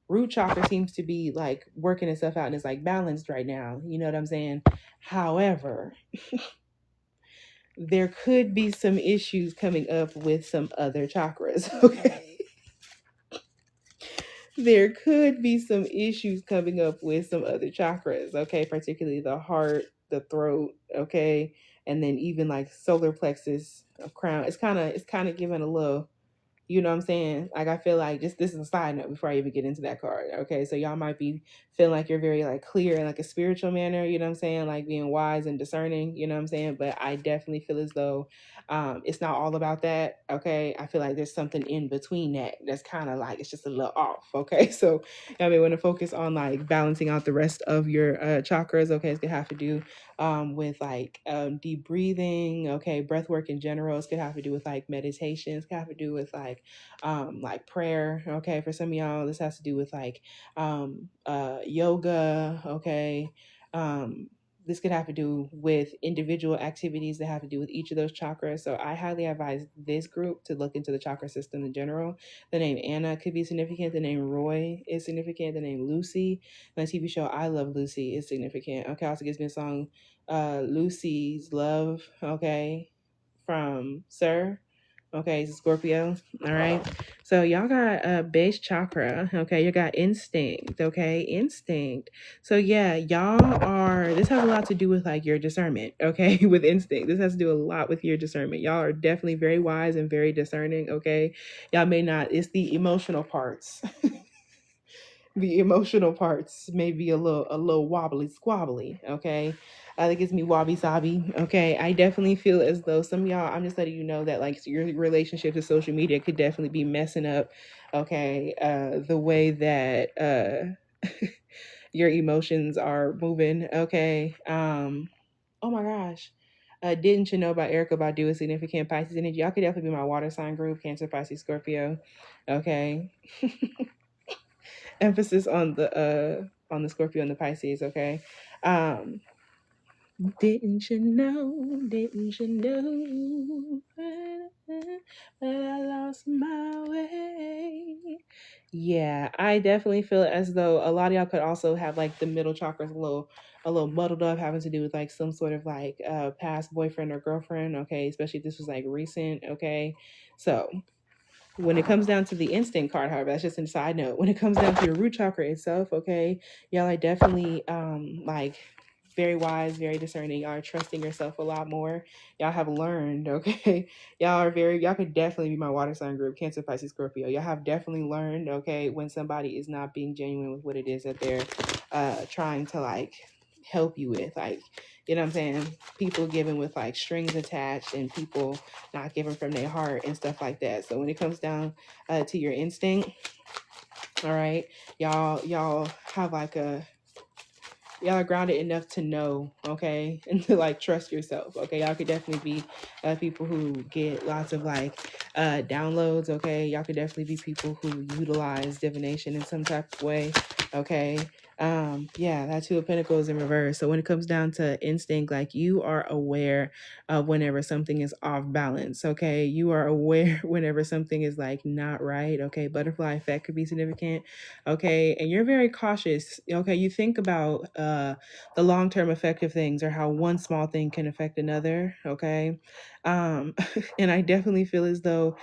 root chakra seems to be like working itself out and it's like balanced right now. You know what I'm saying? However, there could be some issues coming up with some other chakras. Okay. There could be some issues coming up with some other chakras, okay, particularly the heart, the throat, okay, and then even like solar plexus of crown. It's kind of giving a little, you know what I'm saying? Like I feel like, just this is a side note before I even get into that card. Okay. So y'all might be feeling like you're very like clear in like a spiritual manner, you know what I'm saying? Like being wise and discerning, you know what I'm saying? But I definitely feel as though it's not all about that. Okay. I feel like there's something in between that that's kind of like it's just a little off. Okay. So I mean, want to focus on like balancing out the rest of your chakras. Okay. It's gonna have to do with like deep breathing, okay, breath work in general. It's gonna have to do with like meditation. It's gonna have to do with like prayer. Okay, for some of y'all, this has to do with like yoga. Okay, this could have to do with individual activities that have to do with each of those chakras. So I highly advise this group to look into the chakra system in general. The name Anna could be significant. The name Roy is significant. The name Lucy, the TV show I Love Lucy, is significant. Okay, also gives me a song, Lucy's Love. Okay, from Sir. Okay, it's Scorpio. All right. So y'all got base chakra. Okay, you got instinct. Okay, instinct. So yeah, y'all are. This has a lot to do with like your discernment. Okay, with instinct, this has to do a lot with your discernment. Y'all are definitely very wise and very discerning. Okay, y'all may not. It's the emotional parts. The emotional parts may be a little wobbly squabbly. Okay, that gives me wabi sabi. Okay, I definitely feel as though some of y'all, I'm just letting you know that like your relationship to social media could definitely be messing up, okay, the way that your emotions are moving. Okay. Oh my gosh, didn't you know about Erica Badu, a significant Pisces energy? Y'all could definitely be my water sign group, Cancer, Pisces, Scorpio. Okay. Emphasis on the Scorpio and the Pisces. Okay. Um, didn't you know? Didn't you know that I lost my way? Yeah, I definitely feel as though a lot of y'all could also have like the middle chakras a little muddled up, having to do with like some sort of like past boyfriend or girlfriend. Okay, especially if this was like recent. Okay, so when it comes down to the instinct card, however, that's just a side note. When it comes down to your root chakra itself, okay, y'all are definitely like very wise, very discerning. Y'all are trusting yourself a lot more. Y'all have learned, okay. Y'all could definitely be my water sign group, Cancer, Pisces, Scorpio. Y'all have definitely learned, okay, when somebody is not being genuine with what it is that they're trying to like help you with. Like, you know what I'm saying? People giving with like strings attached and people not giving from their heart and stuff like that. So when it comes down to your instinct, all right, y'all have like y'all are grounded enough to know, okay, and to like trust yourself. Okay, y'all could definitely be people who get lots of like downloads. Okay, y'all could definitely be people who utilize divination in some type of way. Okay. Yeah, that Two of Pentacles in reverse. So when it comes down to instinct, like you are aware of whenever something is off balance. Okay, you are aware whenever something is like not right. Okay, butterfly effect could be significant. Okay, and you're very cautious. Okay, you think about the long-term effect of things, or how one small thing can affect another. Okay, and I definitely feel as though,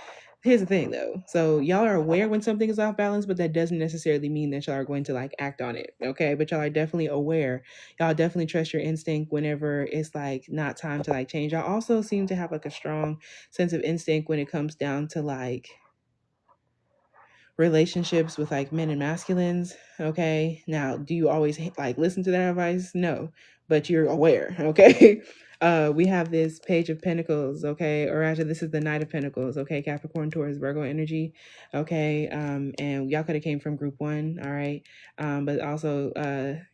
here's the thing though, so y'all are aware when something is off balance, but that doesn't necessarily mean that y'all are going to like act on it. Okay, but y'all are definitely aware. Y'all definitely trust your instinct whenever it's like not time to like change. Y'all also seem to have like a strong sense of instinct when it comes down to like relationships with like men and masculines. Okay, now do you always like listen to that advice? No, but you're aware. Okay. We have this Page of Pentacles. Okay, or actually this is the Knight of Pentacles. Okay, Capricorn, Taurus, Virgo energy. Okay, and y'all could have came from group one. All right, but also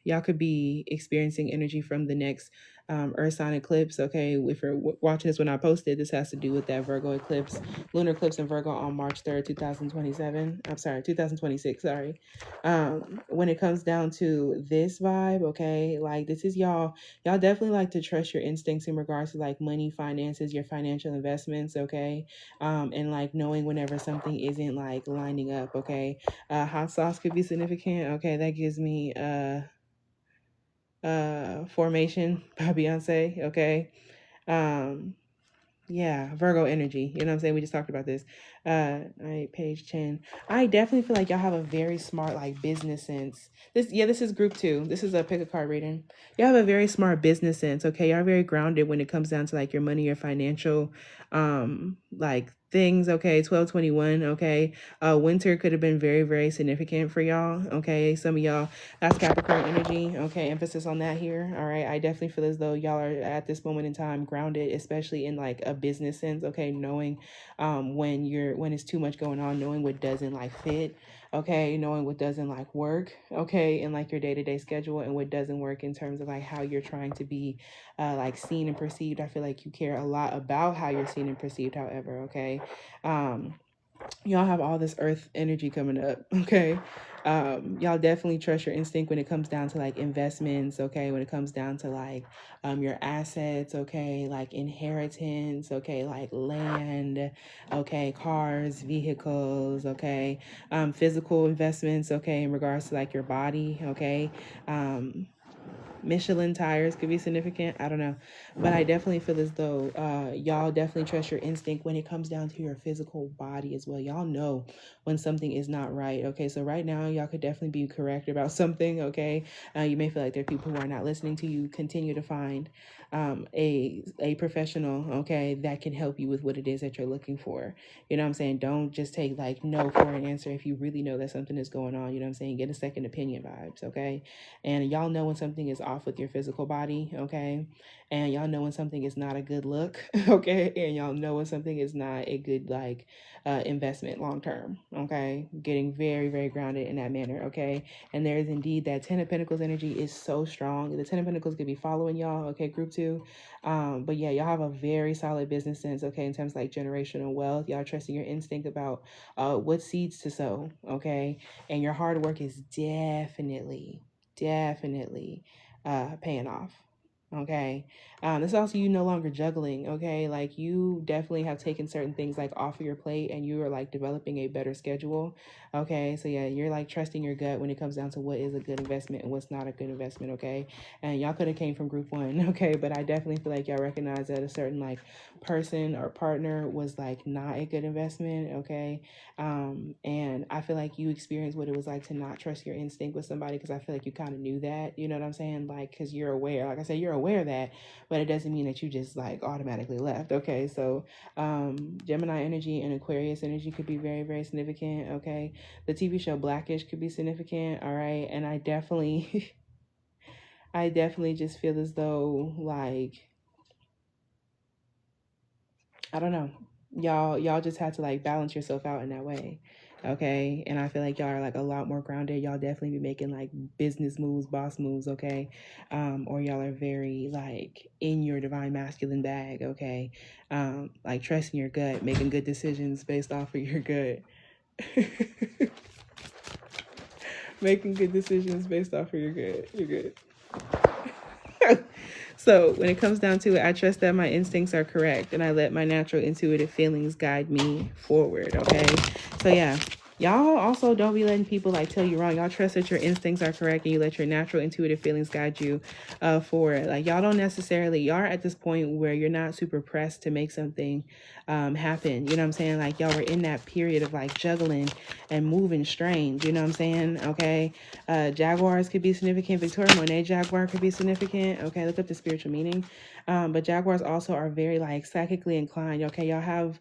y'all could be experiencing energy from the next earth sign eclipse. Okay, if you're watching this when I posted, this has to do with that Virgo eclipse, lunar eclipse in Virgo on March 3rd, 2027. I'm sorry, 2026. Sorry. When it comes down to this vibe, okay, like this is y'all definitely like to trust your instincts in regards to like money, finances, your financial investments. Okay, and like knowing whenever something isn't like lining up. Okay, hot sauce could be significant. Okay, that gives me Formation by Beyonce. Okay. Um Yeah, Virgo energy. You know what I'm saying? We just talked about this. All right, page 10. I definitely feel like y'all have a very smart like business sense. This is group 2. This is a pick a card reading. Y'all have a very smart business sense, okay? Y'all are very grounded when it comes down to like your money, your financial like things, okay? 1221, okay? Winter could have been very, very significant for y'all, okay? Some of y'all, that's Capricorn energy, okay? Emphasis on that here, all right? I definitely feel as though y'all are at this moment in time grounded, especially in like a business sense, okay? Knowing when it's too much going on, knowing what doesn't like fit, okay? Knowing what doesn't like work, okay? In like your day-to-day schedule, and what doesn't work in terms of like how you're trying to be like seen and perceived. I feel like you care a lot about how you're seen and perceived, however, okay? Um, y'all have all this earth energy coming up, okay? Y'all definitely trust your instinct when it comes down to like investments, okay? When it comes down to like your assets, okay? Like inheritance, okay? Like land, okay? Cars, vehicles, okay? Physical investments, okay? In regards to like your body, okay? Michelin tires could be significant. I don't know. But I definitely feel as though y'all definitely trust your instinct when it comes down to your physical body as well. Y'all know when something is not right. Okay, so right now, y'all could definitely be correct about something. Okay, you may feel like there are people who are not listening to you. Continue to find a professional, okay, that can help you with what it is that you're looking for. You know what I'm saying? Don't just take like no for an answer if you really know that something is going on. You know what I'm saying? Get a second opinion vibes, okay? And y'all know when something is off with your physical body, okay? And y'all know when something is not a good look, okay? And y'all know when something is not a good like investment long term, okay? Getting very, very grounded in that manner, okay? And there is indeed that Ten of Pentacles energy is so strong. The Ten of Pentacles could be following y'all, okay, group 2. But yeah, y'all have a very solid business sense, okay, in terms of like generational wealth. Y'all trusting your instinct about what seeds to sow, okay? And your hard work is definitely paying off, okay? This also you no longer juggling, okay? Like you definitely have taken certain things like off of your plate, and you are like developing a better schedule, okay? So yeah, you're like trusting your gut when it comes down to what is a good investment and what's not a good investment, okay? And y'all could have came from group 1, okay? But I definitely feel like y'all recognize that a certain like person or partner was like not a good investment, okay? And I feel like you experienced what it was like to not trust your instinct with somebody, because I feel like you kind of knew that, you know what I'm saying? Like, because you're aware, like I said, you're aware of that, but it doesn't mean that you just like automatically left, okay? So Gemini energy and Aquarius energy could be very, very significant, okay? The TV show Blackish could be significant, all right? And I definitely, I definitely just feel as though like, I don't know. Y'all just have to like balance yourself out in that way. Okay. And I feel like y'all are like a lot more grounded. Y'all definitely be making like business moves, boss moves, okay? Or y'all are very like in your divine masculine bag, okay? Like trusting your gut, making good decisions based off of your gut. Making good decisions based off of your gut. You're good. So when it comes down to it, I trust that my instincts are correct, and I let my natural intuitive feelings guide me forward, okay? So yeah, y'all also don't be letting people like tell you wrong. Y'all trust that your instincts are correct, and you let your natural intuitive feelings guide you forward. Like y'all don't necessarily, y'all are at this point where you're not super pressed to make something happen. You know what I'm saying? Like y'all were in that period of like juggling and moving strange. You know what I'm saying? Okay. Jaguars could be significant. Victoria Monet Jaguar could be significant. Okay. Look up the spiritual meaning. But Jaguars also are very like psychically inclined. Okay. Y'all have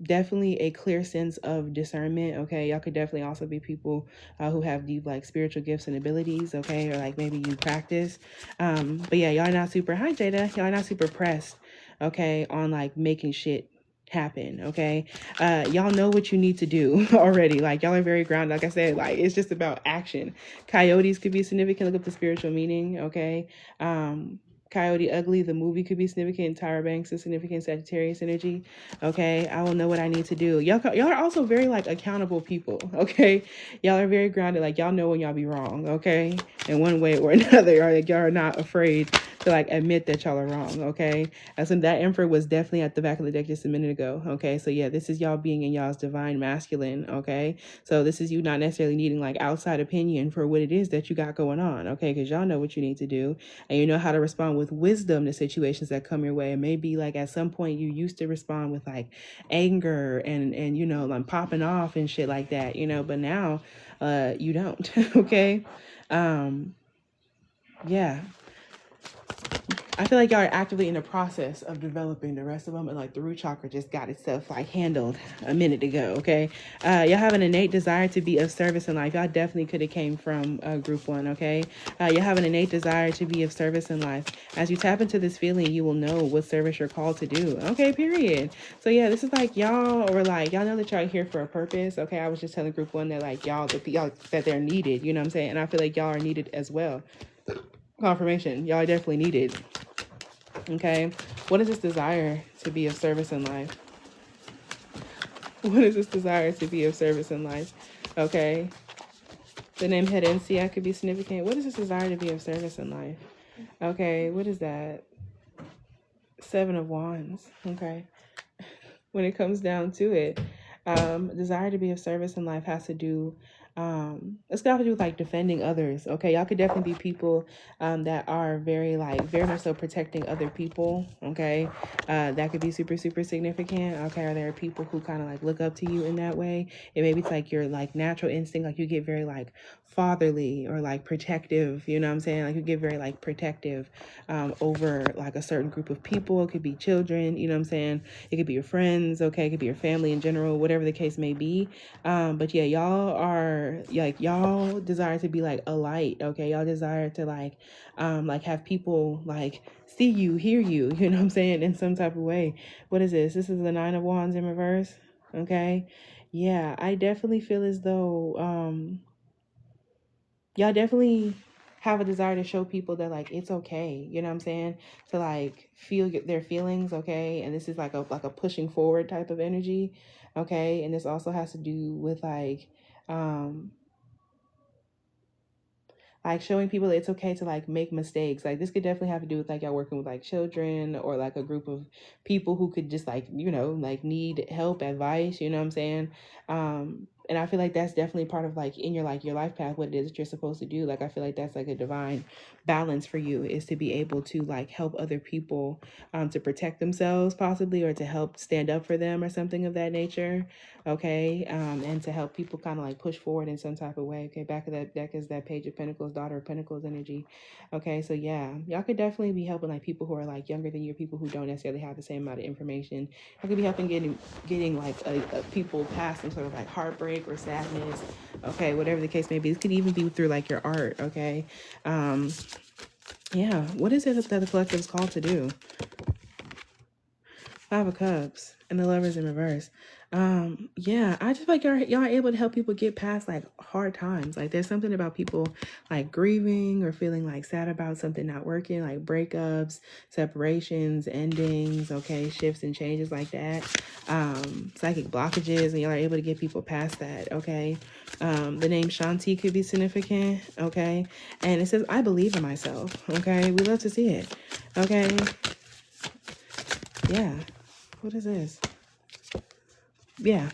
definitely a clear sense of discernment. Okay. Y'all could definitely also be people who have deep like spiritual gifts and abilities. Okay. Or like maybe you practice. But yeah, y'all are not super, hi Jada. Y'all are not super pressed, okay, on like making shit happen, okay? Y'all know what you need to do already. Like y'all are very grounded. Like I said, like it's just about action. Coyotes could be significant. Look up the spiritual meaning, okay? Coyote Ugly, the movie, could be significant. Tyra Banks is significant. Sagittarius energy, okay? I will know what I need to do. Y'all are also very like accountable people, okay? Y'all are very grounded. Like y'all know when y'all be wrong, okay? In one way or another, or like y'all are not afraid to like admit that y'all are wrong, okay? And so that Emperor was definitely at the back of the deck just a minute ago, okay? So yeah, this is y'all being in y'all's divine masculine, okay? So this is you not necessarily needing like outside opinion for what it is that you got going on, okay? Because y'all know what you need to do, and you know how to respond with wisdom to situations that come your way. And maybe like at some point you used to respond with like anger and you know, like popping off and shit like that, you know, but now you don't. Okay. Yeah, I feel like y'all are actively in the process of developing the rest of them, and like the root chakra just got itself like handled a minute ago. Okay, y'all have an innate desire to be of service in life. Y'all definitely could have came from group one. Okay, y'all have an innate desire to be of service in life. As you tap into this feeling, you will know what service you're called to do. Okay, period. So yeah, this is like y'all, or like y'all know that y'all are here for a purpose. Okay, I was just telling group one that like y'all that they're needed. You know what I'm saying? And I feel like y'all are needed as well. Confirmation, y'all are definitely needed. Okay, what is this desire to be of service in life? What is this desire to be of service in life? Okay, the name head NCI could be significant. What is this desire to be of service in life? Okay, what is that? 7 of Wands. Okay, when it comes down to it, desire to be of service in life has to do it's got to do with like defending others. Okay, y'all could definitely be people that are very much so protecting other people. Okay, that could be super significant. Okay, or there are people who kind of like look up to you in that way. It maybe it's like your like natural instinct, like you get very like fatherly or like protective, you know what I'm saying? Like you get very like protective over like a certain group of people. It could be children, you know what I'm saying? It could be your friends, okay? It could be your family in general, whatever the case may be. But yeah, y'all are like, y'all desire to be like a light, okay? Y'all desire to like have people like see you, hear you, you know what I'm saying? In some type of way. What is this? This is the 9 of Wands in reverse, okay? Yeah, I definitely feel as though y'all definitely have a desire to show people that like it's okay, you know what I'm saying, to like feel their feelings, okay? And this is like a pushing forward type of energy, okay? And this also has to do with like showing people that it's okay to like make mistakes. Like this could definitely have to do with like y'all working with like children or like a group of people who could just like, you know, like need help, advice, you know what I'm saying? And I feel like that's definitely part of like in your life path, what it is that you're supposed to do. Like I feel like that's like a divine balance for you, is to be able to like help other people to protect themselves possibly, or to help stand up for them or something of that nature. Okay, and to help people kind of like push forward in some type of way. Okay, back of that deck is that Page of Pentacles, Daughter of Pentacles energy. Okay, so yeah, y'all could definitely be helping like people who are like younger than you, people who don't necessarily have the same amount of information. Y'all could be helping getting like people past some sort of like heartbreak or sadness. Okay, whatever the case may be. This could even be through like your art. Okay, yeah, what is it that the collective is called to do? 5 of Cups and the Lovers in reverse. Yeah, I just feel like y'all are able to help people get past like hard times. Like there's something about people like grieving or feeling like sad about something not working, like breakups, separations, endings, okay, shifts and changes like that. Psychic blockages, and y'all are able to get people past that, okay? The name Shanti could be significant, okay? And it says, I believe in myself, okay? We love to see it, okay? Yeah. What is this? Yeah,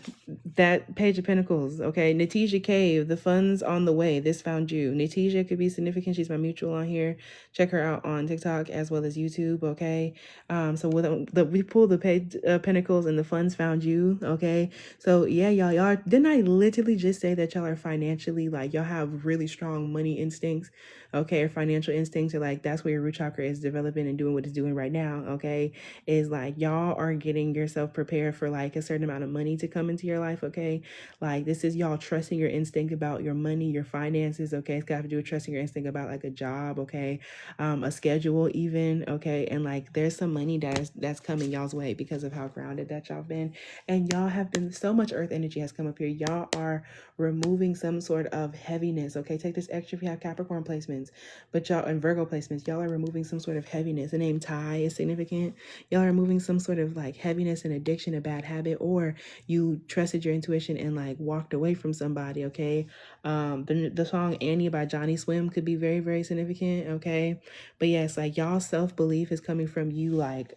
that Page of Pentacles. Okay, Natija Cave, the funds on the way. This found you. Natija could be significant. She's my mutual on here. Check her out on TikTok as well as YouTube. Okay, so we pulled the Page of Pentacles and the funds found you. Okay, so yeah, y'all didn't I literally just say that y'all are financially like y'all have really strong money instincts? Okay, or financial instincts, or like that's where your root chakra is developing and doing what it's doing right now. Okay, is like y'all are getting yourself prepared for like a certain amount of money to come into your life. Okay, like this is y'all trusting your instinct about your money, your finances. Okay, it's got to do with trusting your instinct about like a job. Okay, a schedule even. Okay, and like there's some money that's coming y'all's way because of how grounded that y'all been, and y'all have been, so much earth energy has come up here. Y'all are removing some sort of heaviness. Okay, take this extra if you have Capricorn placements, but y'all, and Virgo placements, y'all are removing some sort of heaviness. The name Ty is significant. Y'all are removing some sort of like heaviness and addiction, a bad habit, or you trusted your intuition and like walked away from somebody. Okay, the song Annie by Johnny Swim could be very significant. Okay, but yes, like y'all self-belief is coming from you like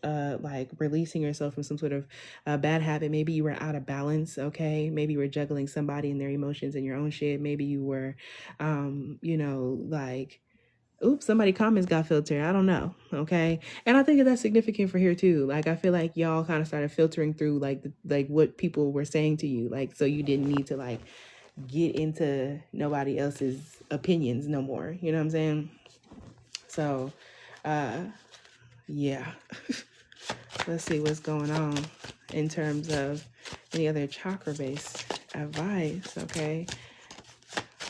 releasing yourself from some sort of bad habit. Maybe you were out of balance. Okay, maybe you were juggling somebody and their emotions and your own shit. Maybe you were you know, like Oops, somebody comments got filtered. I don't know. Okay. And I think that that's significant for here too. Like, I feel like y'all kind of started filtering through like like what people were saying to you. Like, so you didn't need to like get into nobody else's opinions no more. You know what I'm saying? So, yeah. Let's see what's going on in terms of any other chakra based advice. Okay.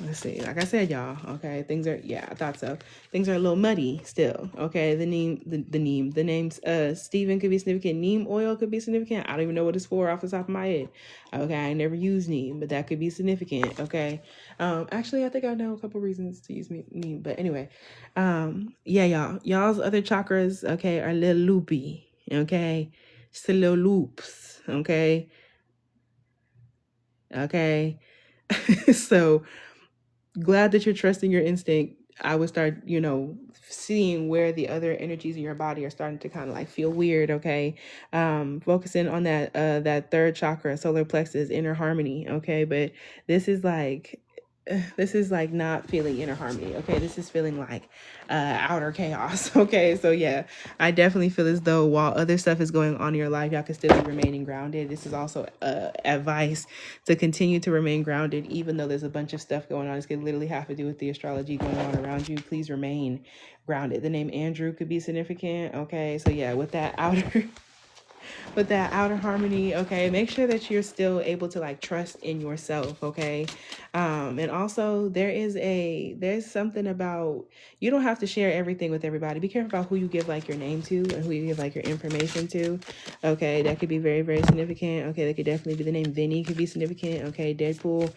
Let's see. Like I said, y'all, okay, things are, yeah, I thought so. Things are a little muddy still, okay? The name's Steven could be significant. Neem oil could be significant. I don't even know what it's for off the top of my head. Okay, I never used neem, but that could be significant, okay? Actually, I think I know a couple reasons to use neem, but anyway. Yeah, y'all's other chakras, okay, are a little loopy, okay? Just a little loops, okay? Okay? So, glad that you're trusting your instinct. I would start, seeing where the other energies in your body are starting to kind of like feel weird. Okay. Focusing on that third chakra, solar plexus, inner harmony. Okay. But this is like, this is like not feeling inner harmony. Okay. This is feeling like outer chaos. Okay. So yeah, I definitely feel as though while other stuff is going on in your life, y'all can still be remaining grounded. This is also advice to continue to remain grounded, even though there's a bunch of stuff going on. This could literally have to do with the astrology going on around you. Please remain grounded. The name Andrew could be significant. Okay. So yeah, with that outer harmony, okay, make sure that you're still able to like trust in yourself, okay? And also there's something about, you don't have to share everything with everybody. Be careful about who you give like your name to and who you give like your information to. Okay, that could be very, very significant. Okay, that could definitely be the name Vinny could be significant. Okay, Deadpool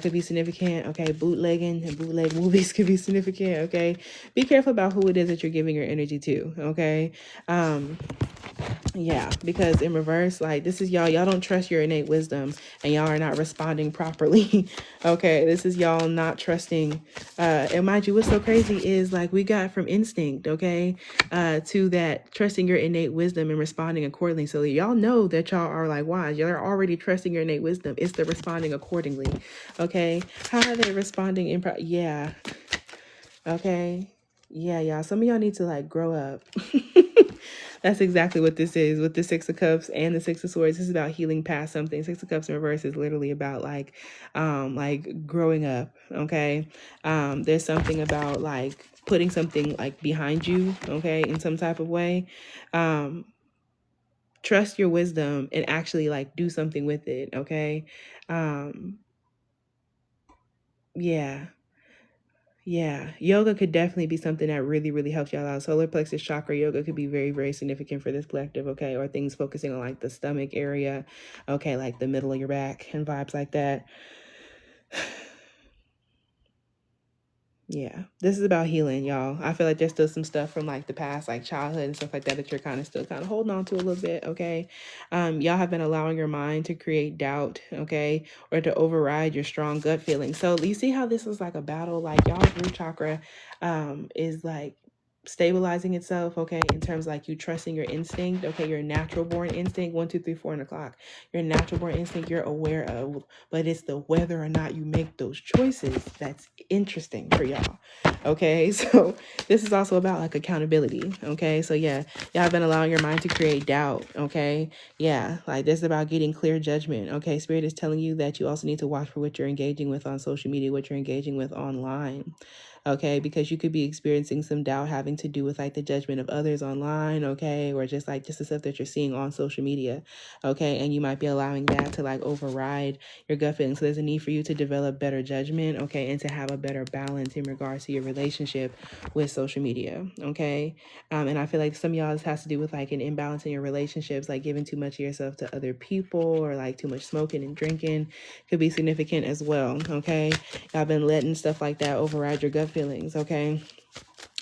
could be significant. Okay, bootlegging and bootleg movies could be significant. Okay, be careful about who it is that you're giving your energy to. Okay. Yeah, because in reverse, like this is y'all don't trust your innate wisdom and y'all are not responding properly. Okay, this is y'all not trusting. And mind you, what's so crazy is like we got from instinct, okay, to that trusting your innate wisdom and responding accordingly. So y'all know that y'all are like wise. Y'all are already trusting your innate wisdom. It's the responding accordingly. Okay, how are they responding? Yeah. Okay. Yeah, y'all. Some of y'all need to like grow up. That's exactly what this is with the Six of Cups and the Six of Swords. This is about healing past something. Six of Cups in reverse is literally about like growing up. Okay. There's something about like putting something like behind you. Okay. In some type of way. Trust your wisdom and actually like do something with it. Okay. Yeah. Yeah, yoga could definitely be something that really, really helps y'all out. Solar plexus chakra yoga could be very, very significant for this collective, okay? Or things focusing on like the stomach area, okay, like the middle of your back and vibes like that. Yeah, this is about healing, y'all. I feel like there's still some stuff from like the past, like childhood and stuff like that, that you're kind of still kind of holding on to a little bit, okay? Y'all have been allowing your mind to create doubt, okay? Or to override your strong gut feeling. So you see how this is like a battle, like y'all's root chakra is like stabilizing itself, okay, in terms of like you trusting your instinct, okay, your natural born instinct, 1, 2, 3, 4 and o'clock, your natural born instinct you're aware of, but it's the whether or not you make those choices that's interesting for y'all. Okay, so this is also about like accountability. Okay, so yeah, y'all have been allowing your mind to create doubt. Okay, yeah, like this is about getting clear judgment. Okay, Spirit is telling you that you also need to watch for what you're engaging with on social media, what you're engaging with online. Okay, because you could be experiencing some doubt having to do with like the judgment of others online, okay, or just the stuff that you're seeing on social media, okay, and you might be allowing that to like override your gut feeling. So there's a need for you to develop better judgment, okay, and to have a better balance in regards to your relationship with social media, okay. And I feel like some of y'all this has to do with like an imbalance in your relationships, like giving too much of yourself to other people or like too much smoking and drinking could be significant as well, okay. Y'all been letting stuff like that override your gut feelings, okay.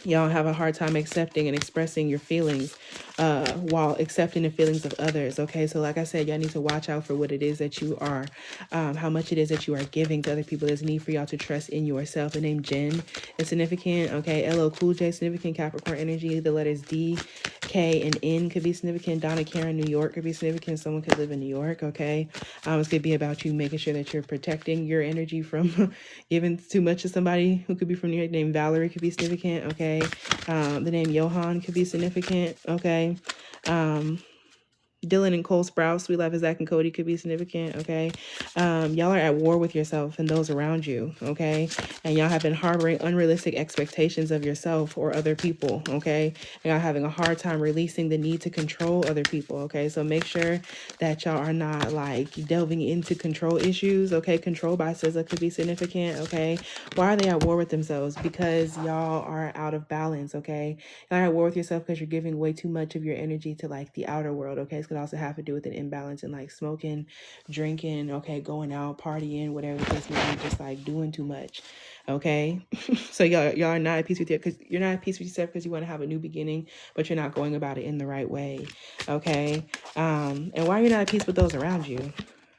Y'all have a hard time accepting and expressing your feelings while accepting the feelings of others. Okay, so like I said, y'all need to watch out for what it is that you are, how much it is that you are giving to other people. There's a need for y'all to trust in yourself. The name Jen is significant. Okay, LL Cool J, significant Capricorn energy. The letters D K and N could be significant. Donna Karen, New York could be significant. Someone could live in New York, okay? It's going to be about you making sure that you're protecting your energy from giving too much to somebody who could be from New York. The name Valerie could be significant, okay? The name Johan could be significant, okay? Dylan and Cole Sprouse, Sweet Life of Zach and Cody could be significant, okay? Y'all are at war with yourself and those around you, okay? And y'all have been harboring unrealistic expectations of yourself or other people, okay? And y'all having a hard time releasing the need to control other people, okay? So make sure that y'all are not like delving into control issues, okay? Control by SZA could be significant, okay? Why are they at war with themselves? Because y'all are out of balance, okay? Y'all are at war with yourself because you're giving way too much of your energy to like the outer world, okay? It's gonna also have to do with an imbalance in like smoking, drinking, okay, going out, partying, whatever the case may be, just like doing too much, okay? So y'all are not at peace with because you're not at peace with yourself because you want to have a new beginning, but you're not going about it in the right way, okay? And why are you not at peace with those around you?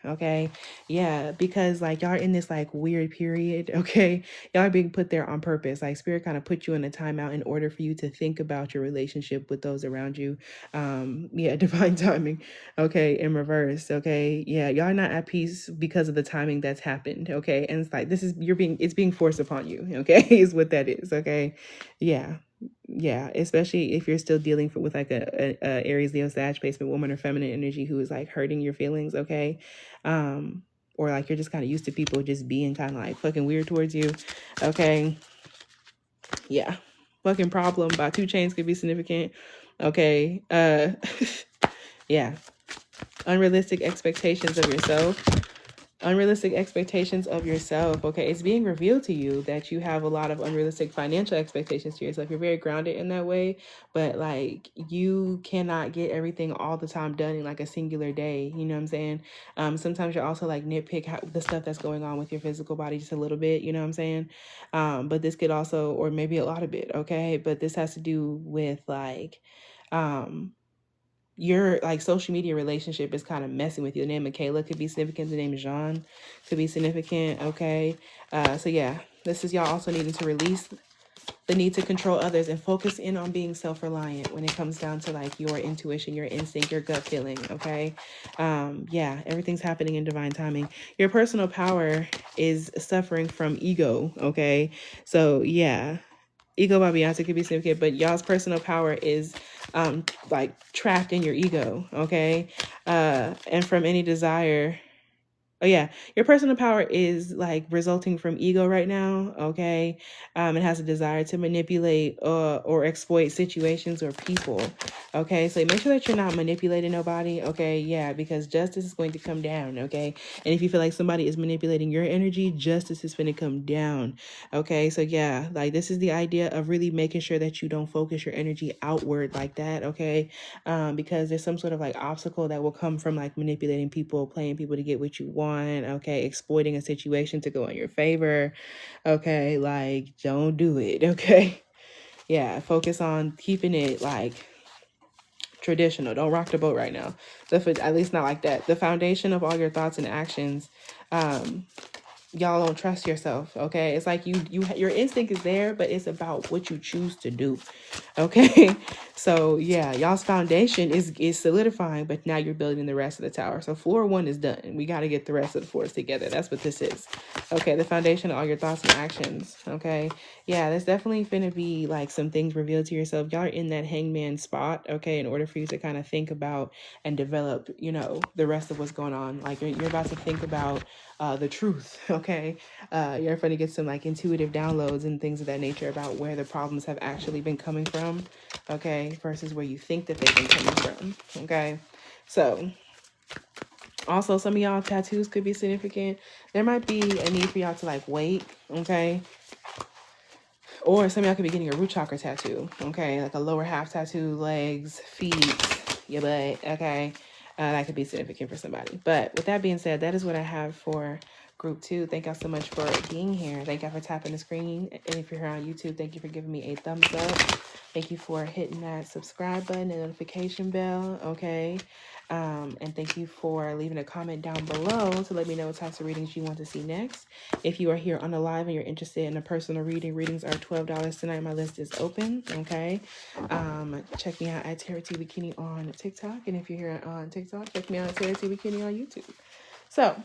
Okay, yeah, because like y'all are in this like weird period, okay? Y'all are being put there on purpose. Like spirit kind of put you in a timeout in order for you to think about your relationship with those around you. Yeah, divine timing, okay, in reverse, okay? Yeah, y'all are not at peace because of the timing that's happened, okay? And it's like it's being forced upon you, okay? Is what that is, okay? Yeah, especially if you're still dealing with like a Aries, Leo, Sag, placement woman or feminine energy who is like hurting your feelings, okay? Or like you're just kind of used to people just being kind of like fucking weird towards you, okay? Yeah, fucking Problem by 2 Chainz could be significant, okay? Yeah, unrealistic expectations of yourself. Unrealistic expectations of yourself, okay? It's being revealed to you that you have a lot of unrealistic financial expectations to yourself. You're very grounded in that way, but like you cannot get everything all the time done in like a singular day, you know what I'm saying? Sometimes you're also like nitpick the stuff that's going on with your physical body just a little bit, you know what I'm saying? But this could also, or maybe a lot of it, okay? But this has to do with like your like social media relationship is kind of messing with you. The name Michaela could be significant. The name Jean could be significant, okay? So yeah, this is y'all also needing to release the need to control others and focus in on being self-reliant when it comes down to like your intuition, your instinct, your gut feeling, okay? Yeah, everything's happening in divine timing. Your personal power is suffering from ego, okay? So yeah, Ego by Beyonce could be significant, but y'all's personal power is like trapped in your ego, okay? And from any desire. Oh yeah, your personal power is like resulting from ego right now, okay? It has a desire to manipulate or exploit situations or people, okay? So make sure that you're not manipulating nobody, okay? Yeah, because justice is going to come down, okay? And if you feel like somebody is manipulating your energy, justice is going to come down, okay? So yeah, like this is the idea of really making sure that you don't focus your energy outward like that, okay? Because there's some sort of like obstacle that will come from like manipulating people, playing people to get what you want, okay, exploiting a situation to go in your favor, okay, like don't do it, okay? Yeah, focus on keeping it like traditional. Don't rock the boat right now. At least not like that. The foundation of all your thoughts and actions, y'all don't trust yourself, okay? It's like your instinct is there, but it's about what you choose to do, okay? So yeah, y'all's foundation is solidifying, but now you're building the rest of the tower. So floor 1 is done. We got to get the rest of the floors together. That's what this is, okay? The foundation of all your thoughts and actions, okay? Yeah, there's definitely going to be like some things revealed to yourself. Y'all are in that hangman spot, okay? In order for you to kind of think about and develop, you know, the rest of what's going on. Like you're about to think about the truth, okay? You're going to get some like intuitive downloads and things of that nature about where the problems have actually been coming from, okay, versus where you think that they've been coming from, okay? So also some of y'all tattoos could be significant. There might be a need for y'all to like wait, okay? Or some of y'all could be getting a root chakra tattoo, okay? Like a lower half tattoo, legs, feet, your butt, okay? That could be significant for somebody. But with that being said, that is what I have for Group 2, thank y'all so much for being here. Thank y'all for tapping the screen. And if you're here on YouTube, thank you for giving me a thumbs up. Thank you for hitting that subscribe button and notification bell, okay? And thank you for leaving a comment down below to let me know what types of readings you want to see next. If you are here on the live and you're interested in a personal reading, readings are $12 tonight. My list is open, okay? Check me out at tarotteawkinny on TikTok. And if you're here on TikTok, check me out at tarotteawkinny on YouTube. So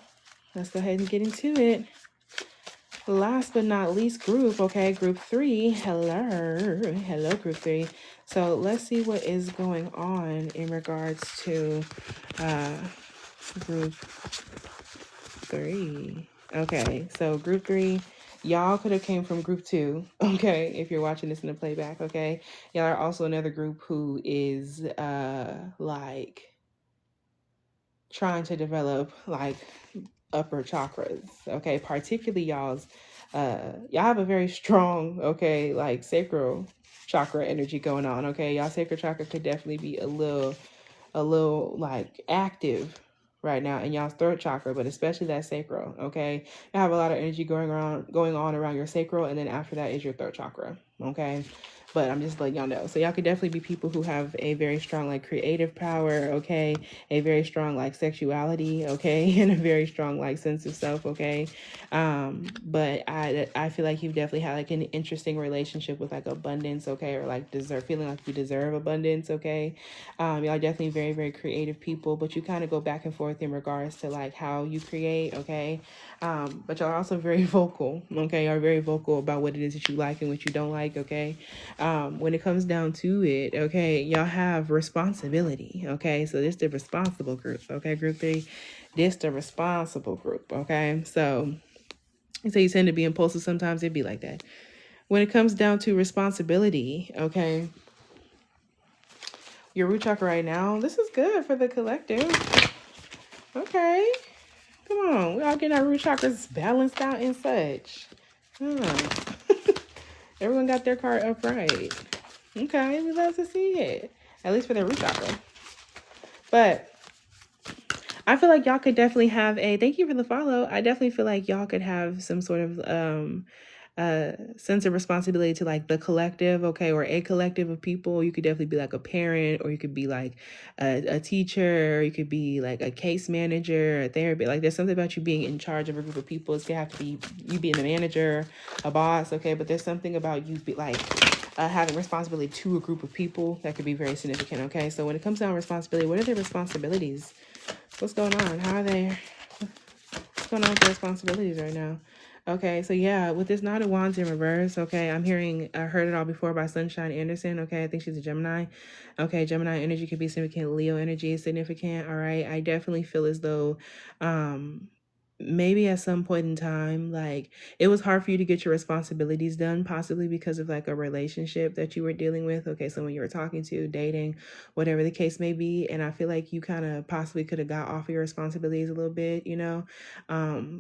let's go ahead and get into it. Last but not least group, okay, group 3. Hello, group 3. So let's see what is going on in regards to group 3. Okay, so group 3, y'all could have came from group 2, okay, if you're watching this in the playback, okay? Y'all are also another group who is like trying to develop like upper chakras, okay? Particularly y'all have a very strong, okay, like sacral chakra energy going on, okay? Y'all sacral chakra could definitely be a little like active right now in y'all's throat chakra, but especially that sacral, okay? You have a lot of energy going on around your sacral, and then after that is your throat chakra, okay? But I'm just letting y'all know. So y'all could definitely be people who have a very strong like creative power, okay? A very strong like sexuality, okay? And a very strong like sense of self, okay? But I feel like you've definitely had like an interesting relationship with like abundance, okay? Or like feeling like you deserve abundance, okay? Y'all are definitely very, very creative people, but you kind of go back and forth in regards to like how you create, okay? But y'all are also very vocal, okay? You're very vocal about what it is that you like and what you don't like, okay? When it comes down to it, okay, y'all have responsibility, okay? So this is the responsible group, okay? Group 3, this the responsible group, okay? So you tend to be impulsive sometimes. It'd be like that. When it comes down to responsibility, okay, your root chakra right now, this is good for the collective. Okay. Come on. We all getting our root chakras balanced out and such. Everyone got their card upright. Okay. We love to see it. At least for their root chakra. But I feel like y'all could definitely have thank you for the follow. I definitely feel like y'all could have some sort of sense of responsibility to like the collective, okay, or a collective of people. You could definitely be like a parent, or you could be like a teacher, or you could be like a case manager, a therapist. Like there's something about you being in charge of a group of people. It's gonna have to be you being a manager, a boss, okay, but there's something about you be like having responsibility to a group of people that could be very significant, okay? So when it comes down to responsibility, what are their responsibilities? What's going on? How are they? What's going on with their responsibilities right now? Okay, so yeah, with this Knight of Wands in reverse, okay, I heard it all before by Sunshine Anderson, okay, I think she's a Gemini. Okay, Gemini energy could be significant, Leo energy is significant, all right? I definitely feel as though, maybe at some point in time, like it was hard for you to get your responsibilities done, possibly because of like a relationship that you were dealing with, okay, someone you were talking to, dating, whatever the case may be. And I feel like you kind of possibly could have got off of your responsibilities a little bit, you know,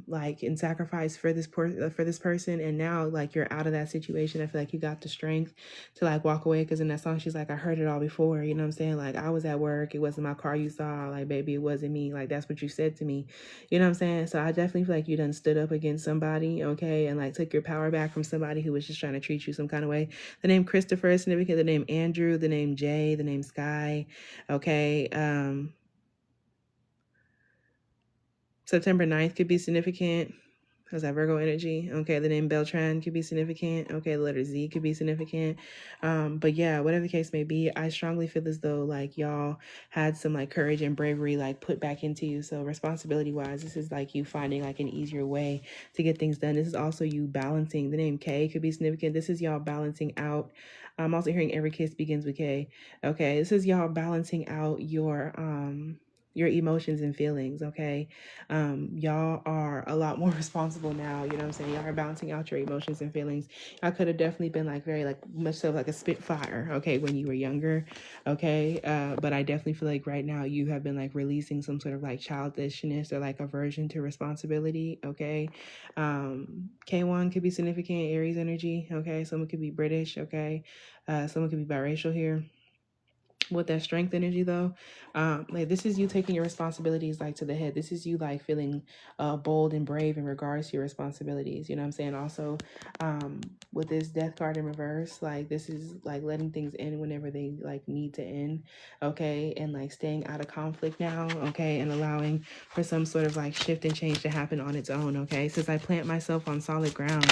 like in sacrifice for this person, and now like you're out of that situation. I feel like you got the strength to like walk away, because in that song she's like, I heard it all before, you know what I'm saying? Like I was at work, it wasn't my car you saw, like baby, it wasn't me, like that's what you said to me, you know what I'm saying? So I definitely feel like you done stood up against somebody, okay, and like took your power back from somebody who was just trying to treat you some kind of way. The name Christopher is significant, the name Andrew, the name Jay, the name Sky, okay. September 9th could be significant. How's that Virgo energy? Okay, the name Beltran could be significant. Okay, the letter Z could be significant. But yeah, whatever the case may be, I strongly feel as though like y'all had some like courage and bravery like put back into you. So responsibility wise, this is like you finding like an easier way to get things done. This is also you balancing. The name K could be significant. This is y'all balancing out. I'm also hearing every kiss begins with K. Okay, this is y'all balancing out your emotions and feelings, okay? Y'all are a lot more responsible now, you know what I'm saying? Y'all are balancing out your emotions and feelings. I could have definitely been like very like much so like a spitfire, okay, when you were younger, okay? But I definitely feel like right now you have been like releasing some sort of like childishness or like aversion to responsibility, okay? K1 could be significant, Aries energy, okay? Someone could be British, okay? Someone could be biracial here. with that strength energy though, like this is you taking your responsibilities like to the head. This is you like feeling bold and brave in regards to your responsibilities, you know what I'm saying? Also, with this death card in reverse, like this is like letting things end whenever they like need to end, okay, and like staying out of conflict now, okay, and allowing for some sort of like shift and change to happen on its own, okay? Since I plant myself on solid ground,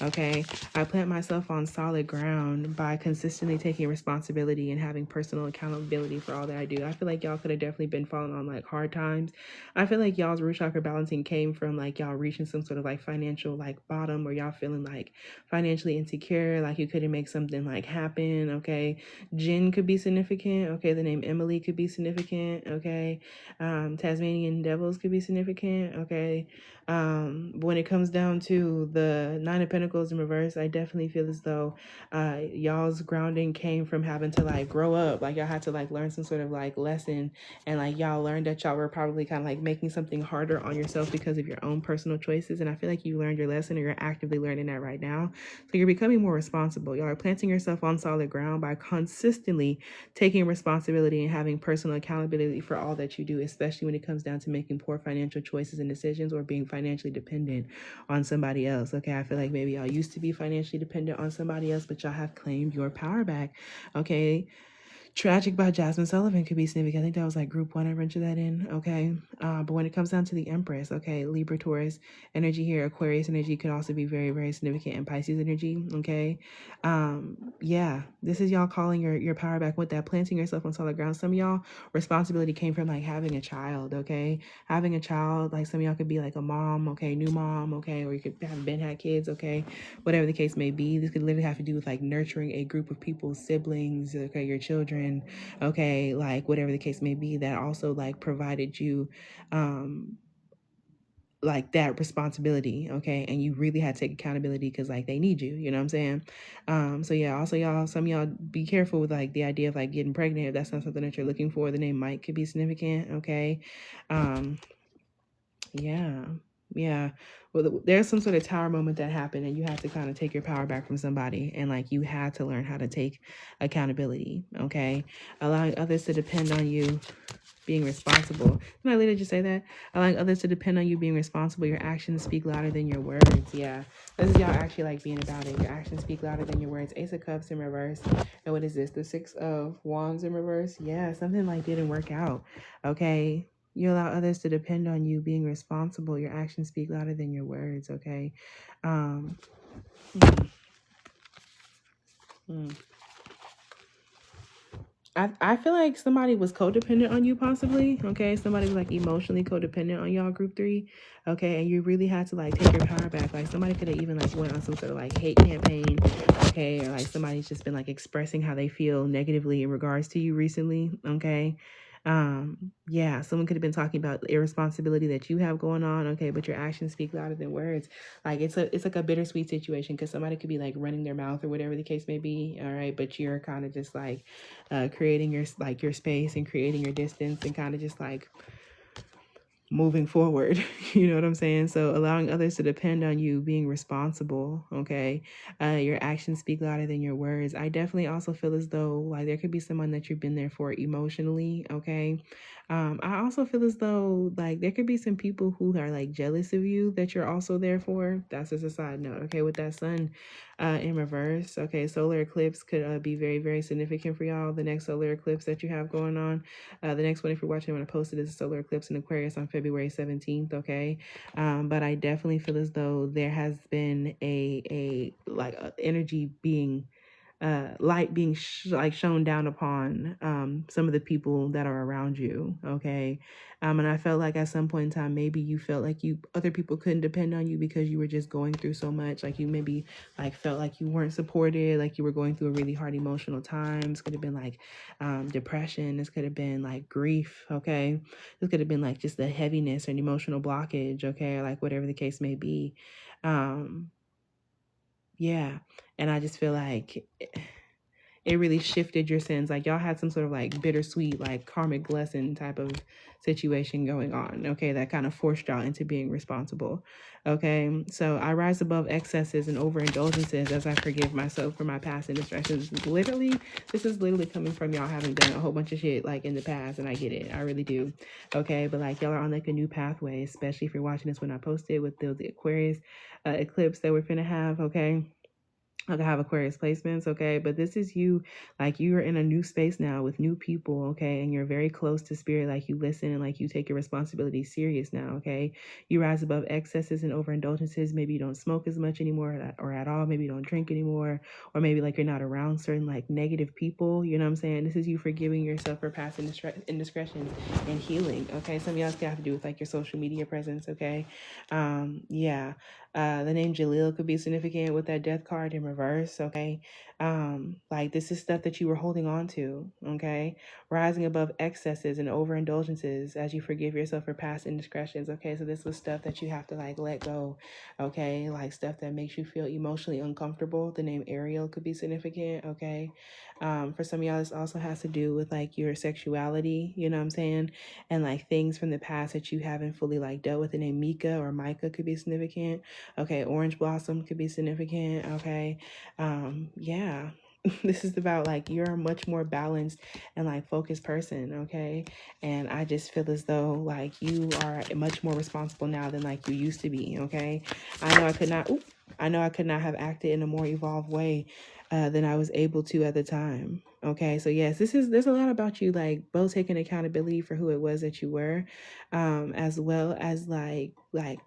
okay, I plant myself on solid ground by consistently taking responsibility and having personal accountability for all that I do. I feel like y'all could have definitely been falling on like hard times. I feel like y'all's root chakra balancing came from like y'all reaching some sort of like financial like bottom, or y'all feeling like financially insecure, like you couldn't make something like happen, okay? Jin could be significant, okay? The name Emily could be significant, okay? Tasmanian devils could be significant, okay? When it comes down to the Nine of Pentacles in reverse, I definitely feel as though y'all's grounding came from having to like grow up. Like y'all had to like learn some sort of like lesson, and like y'all learned that y'all were probably kind of like making something harder on yourself because of your own personal choices. And I feel like you learned your lesson, or you're actively learning that right now. So you're becoming more responsible. Y'all are planting yourself on solid ground by consistently taking responsibility and having personal accountability for all that you do, especially when it comes down to making poor financial choices and decisions, or being financially dependent on somebody else. Okay, I feel like maybe y'all used to be financially dependent on somebody else, but y'all have claimed your power back. Okay, Tragic by Jasmine Sullivan could be significant. I think that was like group one. I ventured that in. Okay. But when it comes down to the Empress, okay, Libra, Taurus energy here, Aquarius energy could also be very, very significant, and Pisces energy. Okay. Yeah, this is y'all calling your power back with that, planting yourself on solid ground. Some of y'all responsibility came from like having a child. Okay. Having a child, like some of y'all could be like a mom, okay, new mom, okay, or you could have been had kids, okay, whatever the case may be. This could literally have to do with like nurturing a group of people, siblings, okay, your children, okay, like whatever the case may be, that also like provided you like that responsibility, okay, and you really had to take accountability because like they need you, you know what I'm saying? So yeah, also y'all, some of y'all be careful with like the idea of like getting pregnant if that's not something that you're looking for. The name Mike could be significant, okay. Yeah. Yeah. Well, there's some sort of tower moment that happened, and you had to kind of take your power back from somebody, and like you had to learn how to take accountability, okay? Allowing others to depend on you being responsible. Didn't I literally just say that? Allowing others to depend on you being responsible. Your actions speak louder than your words. Yeah. This is y'all actually like being about it. Your actions speak louder than your words. Ace of Cups in reverse. And what is this? The Six of Wands in reverse. Yeah. Something like didn't work out. Okay. You allow others to depend on you being responsible. Your actions speak louder than your words. Okay. Um, hmm, hmm. I feel like somebody was codependent on you, possibly. Okay, somebody was like emotionally codependent on y'all group three. Okay, and you really had to like take your power back. Like somebody could have even like went on some sort of like hate campaign. Okay, or like somebody's just been like expressing how they feel negatively in regards to you recently. Okay. Yeah, someone could have been talking about the irresponsibility that you have going on. Okay, but your actions speak louder than words. Like it's like a bittersweet situation, because somebody could be like running their mouth or whatever the case may be. All right, but you're kind of just like creating your like your space and creating your distance, and kind of just like moving forward. You know what I'm saying? So allowing others to depend on you being responsible, okay? Your actions speak louder than your words. I definitely also feel as though like there could be someone that you've been there for emotionally, okay? I also feel as though like there could be some people who are like jealous of you that you're also there for. That's just a side note, okay? With that sun in reverse, okay, solar eclipse could be very, very significant for y'all. The next solar eclipse that you have going on, the next one, if you're watching, I'm going to post it, is a solar eclipse in Aquarius on February 17th, okay? But I definitely feel as though there has been a like energy being light being like shown down upon some of the people that are around you, okay? And I felt like at some point in time, maybe you felt like other people couldn't depend on you because you were just going through so much. Like you maybe like felt like you weren't supported, like you were going through a really hard emotional times. Could have been like depression. This could have been like grief, okay? This could have been like just the heaviness or an emotional blockage, okay? Or like whatever the case may be. Yeah. And I just feel like it really shifted your sins. Like y'all had some sort of like bittersweet, like karmic lesson type of situation going on. Okay, that kind of forced y'all into being responsible. Okay, so I rise above excesses and overindulgences as I forgive myself for my past indiscretions. This is literally coming from y'all having done a whole bunch of shit like in the past, and I get it. I really do. Okay, but like y'all are on like a new pathway, especially if you're watching this when I posted with the Aquarius eclipse that we're finna have. Okay, like I have Aquarius placements, okay? But this is you, like you are in a new space now with new people, okay? And you're very close to spirit, like you listen and like you take your responsibility serious now, okay? You rise above excesses and overindulgences. Maybe you don't smoke as much anymore or at all. Maybe you don't drink anymore, or maybe like you're not around certain like negative people, you know what I'm saying? This is you forgiving yourself for past indiscretions and healing, okay? Some of y'all have to do with like your social media presence, okay? Yeah. The name Jaleel could be significant with that death card in reverse, okay? Like this is stuff that you were holding on to, okay? Rising above excesses and overindulgences as you forgive yourself for past indiscretions, okay? So this was stuff that you have to like let go, okay? Like stuff that makes you feel emotionally uncomfortable. The name Ariel could be significant, okay? For some of y'all, this also has to do with like your sexuality, you know what I'm saying? And like things from the past that you haven't fully like dealt with. The name Mika or Micah could be significant. Okay, orange blossom could be significant. Okay, yeah. This is about like you're a much more balanced and like focused person, okay? And I just feel as though like you are much more responsible now than like you used to be, okay? I know I could not I know I could not have acted in a more evolved way than I was able to at the time. Okay, so yes, there's a lot about you like both taking accountability for who it was that you were, as well as like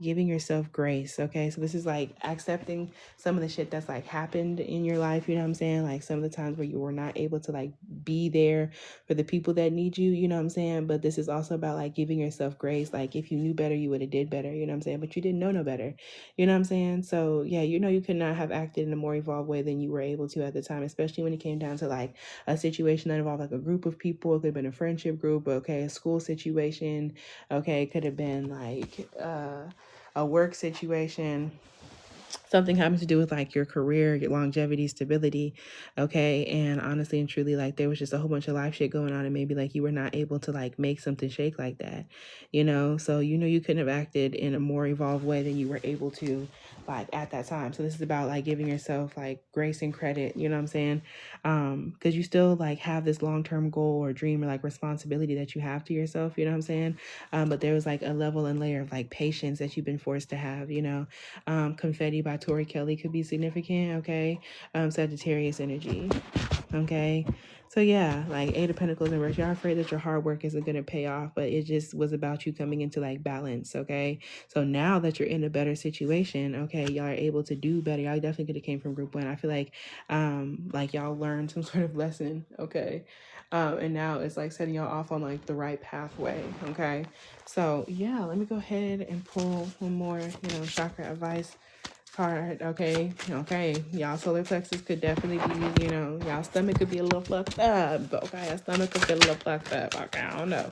giving yourself grace. Okay, so this is like accepting some of the shit that's like happened in your life, you know what I'm saying? Like some of the times where you were not able to like be there for the people that need you, you know what I'm saying? But this is also about like giving yourself grace. Like if you knew better, you would have did better, you know what I'm saying? But you didn't know no better, you know what I'm saying? So yeah, you know you could not have acted in a more evolved way than you were able to at the time, especially when it came down to like a situation that involved like a group of people. It could have been a friendship group, okay, a school situation, okay, it could have been like a work situation, something having to do with like your career, your longevity, stability, okay? And honestly and truly, like there was just a whole bunch of life shit going on, and maybe like you were not able to like make something shake like that, you know? So you know you couldn't have acted in a more evolved way than you were able to like at that time. So this is about like giving yourself like grace and credit, you know what I'm saying? Because you still like have this long-term goal or dream or like responsibility that you have to yourself, you know what I'm saying? But there was like a level and layer of like patience that you've been forced to have, you know? Confetti by Tori Kelly could be significant, okay? Sagittarius energy, okay? So yeah, like Eight of Pentacles in reverse. You're afraid that your hard work isn't going to pay off, but it just was about you coming into like balance, okay? So now that you're in a better situation, okay, y'all are able to do better. Y'all definitely could have came from group one. I feel like y'all learned some sort of lesson, okay? And now it's like setting y'all off on like the right pathway, okay? So yeah, let me go ahead and pull one more, chakra advice card. Okay, y'all solar plexus could definitely be, y'all stomach could be a little fucked up. Okay, your stomach could be a little fucked up. Okay, I don't know.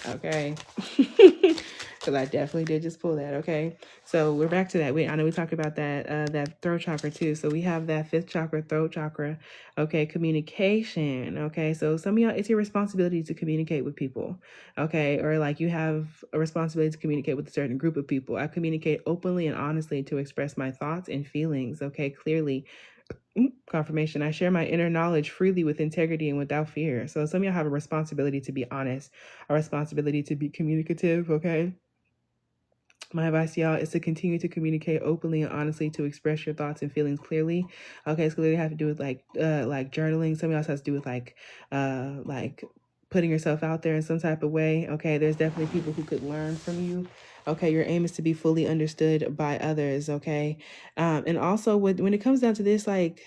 Okay. Because I definitely did just pull that. Okay, so we're back to that. I know we talked about that throat chakra too. So we have that fifth chakra, throat chakra. Okay, communication. Okay, so some of y'all, it's your responsibility to communicate with people. Okay, or like you have a responsibility to communicate with a certain group of people. I communicate openly and honestly to express my thoughts and feelings. Okay, clearly. Confirmation. I share my inner knowledge freely with integrity and without fear. So some of y'all have a responsibility to be honest, a responsibility to be communicative, okay? My advice to y'all is to continue to communicate openly and honestly, to express your thoughts and feelings clearly. Okay, so they have to do with like journaling. Some of y'all has to do with like putting yourself out there in some type of way. Okay, there's definitely people who could learn from you. Okay, your aim is to be fully understood by others. Okay, and also when it comes down to this, like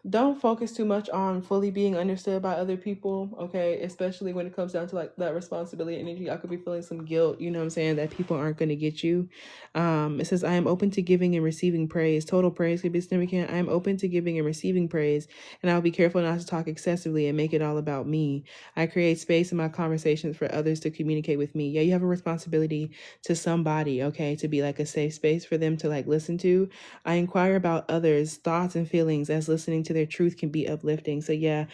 don't focus too much on fully being understood by other people, okay? Especially when it comes down to like that responsibility energy. I could be feeling some guilt, you know what I'm saying, that people aren't going to get you. It says, I am open to giving and receiving praise. Total praise could be significant. I am open to giving and receiving praise, and I'll be careful not to talk excessively and make it all about me. I create space in my conversations for others to communicate with me. Yeah, you have a responsibility to somebody, okay, to be like a safe space for them to like listen to. I inquire about others' thoughts and feelings, as listening to their truth can be uplifting. So yeah,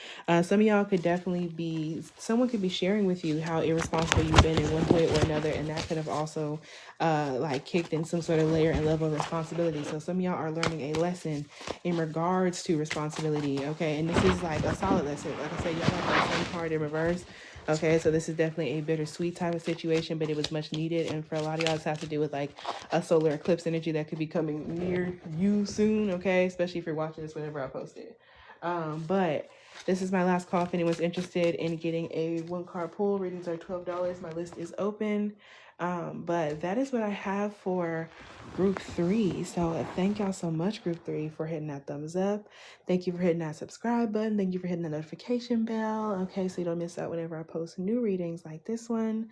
some of y'all could definitely be, someone could be sharing with you how irresponsible you've been in one way or another, and that could have also like kicked in some sort of layer and level of responsibility. So some of y'all are learning a lesson in regards to responsibility, okay? And this is like a solid lesson. Like I said, y'all have that same card in reverse. Okay, so this is definitely a bittersweet type of situation, but it was much needed. And for a lot of y'all, this has to do with like a solar eclipse energy that could be coming near you soon, okay? Especially if you're watching this whenever I post it. But this is my last call. If anyone's interested in getting a 1-card pull, readings are $12. My list is open. But that is what I have for group 3. So thank y'all so much, group 3, for hitting that thumbs up. Thank you for hitting that subscribe button. Thank you for hitting the notification bell, okay, so you don't miss out whenever I post new readings like this one.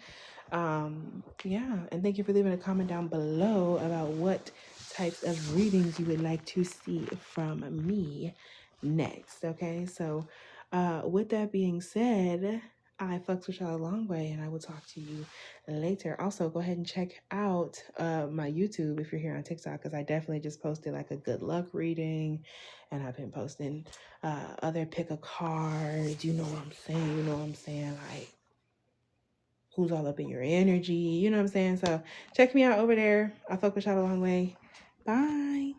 Yeah, and thank you for leaving a comment down below about what types of readings you would like to see from me next, okay? So with that being said, I fucks with y'all a long way, and I will talk to you later. Also, go ahead and check out my YouTube if you're here on TikTok, because I definitely just posted like a good luck reading, and I've been posting other pick a card, you know what I'm saying, like who's all up in your energy, you know what I'm saying? So check me out over there. I fuck with y'all a long way. Bye.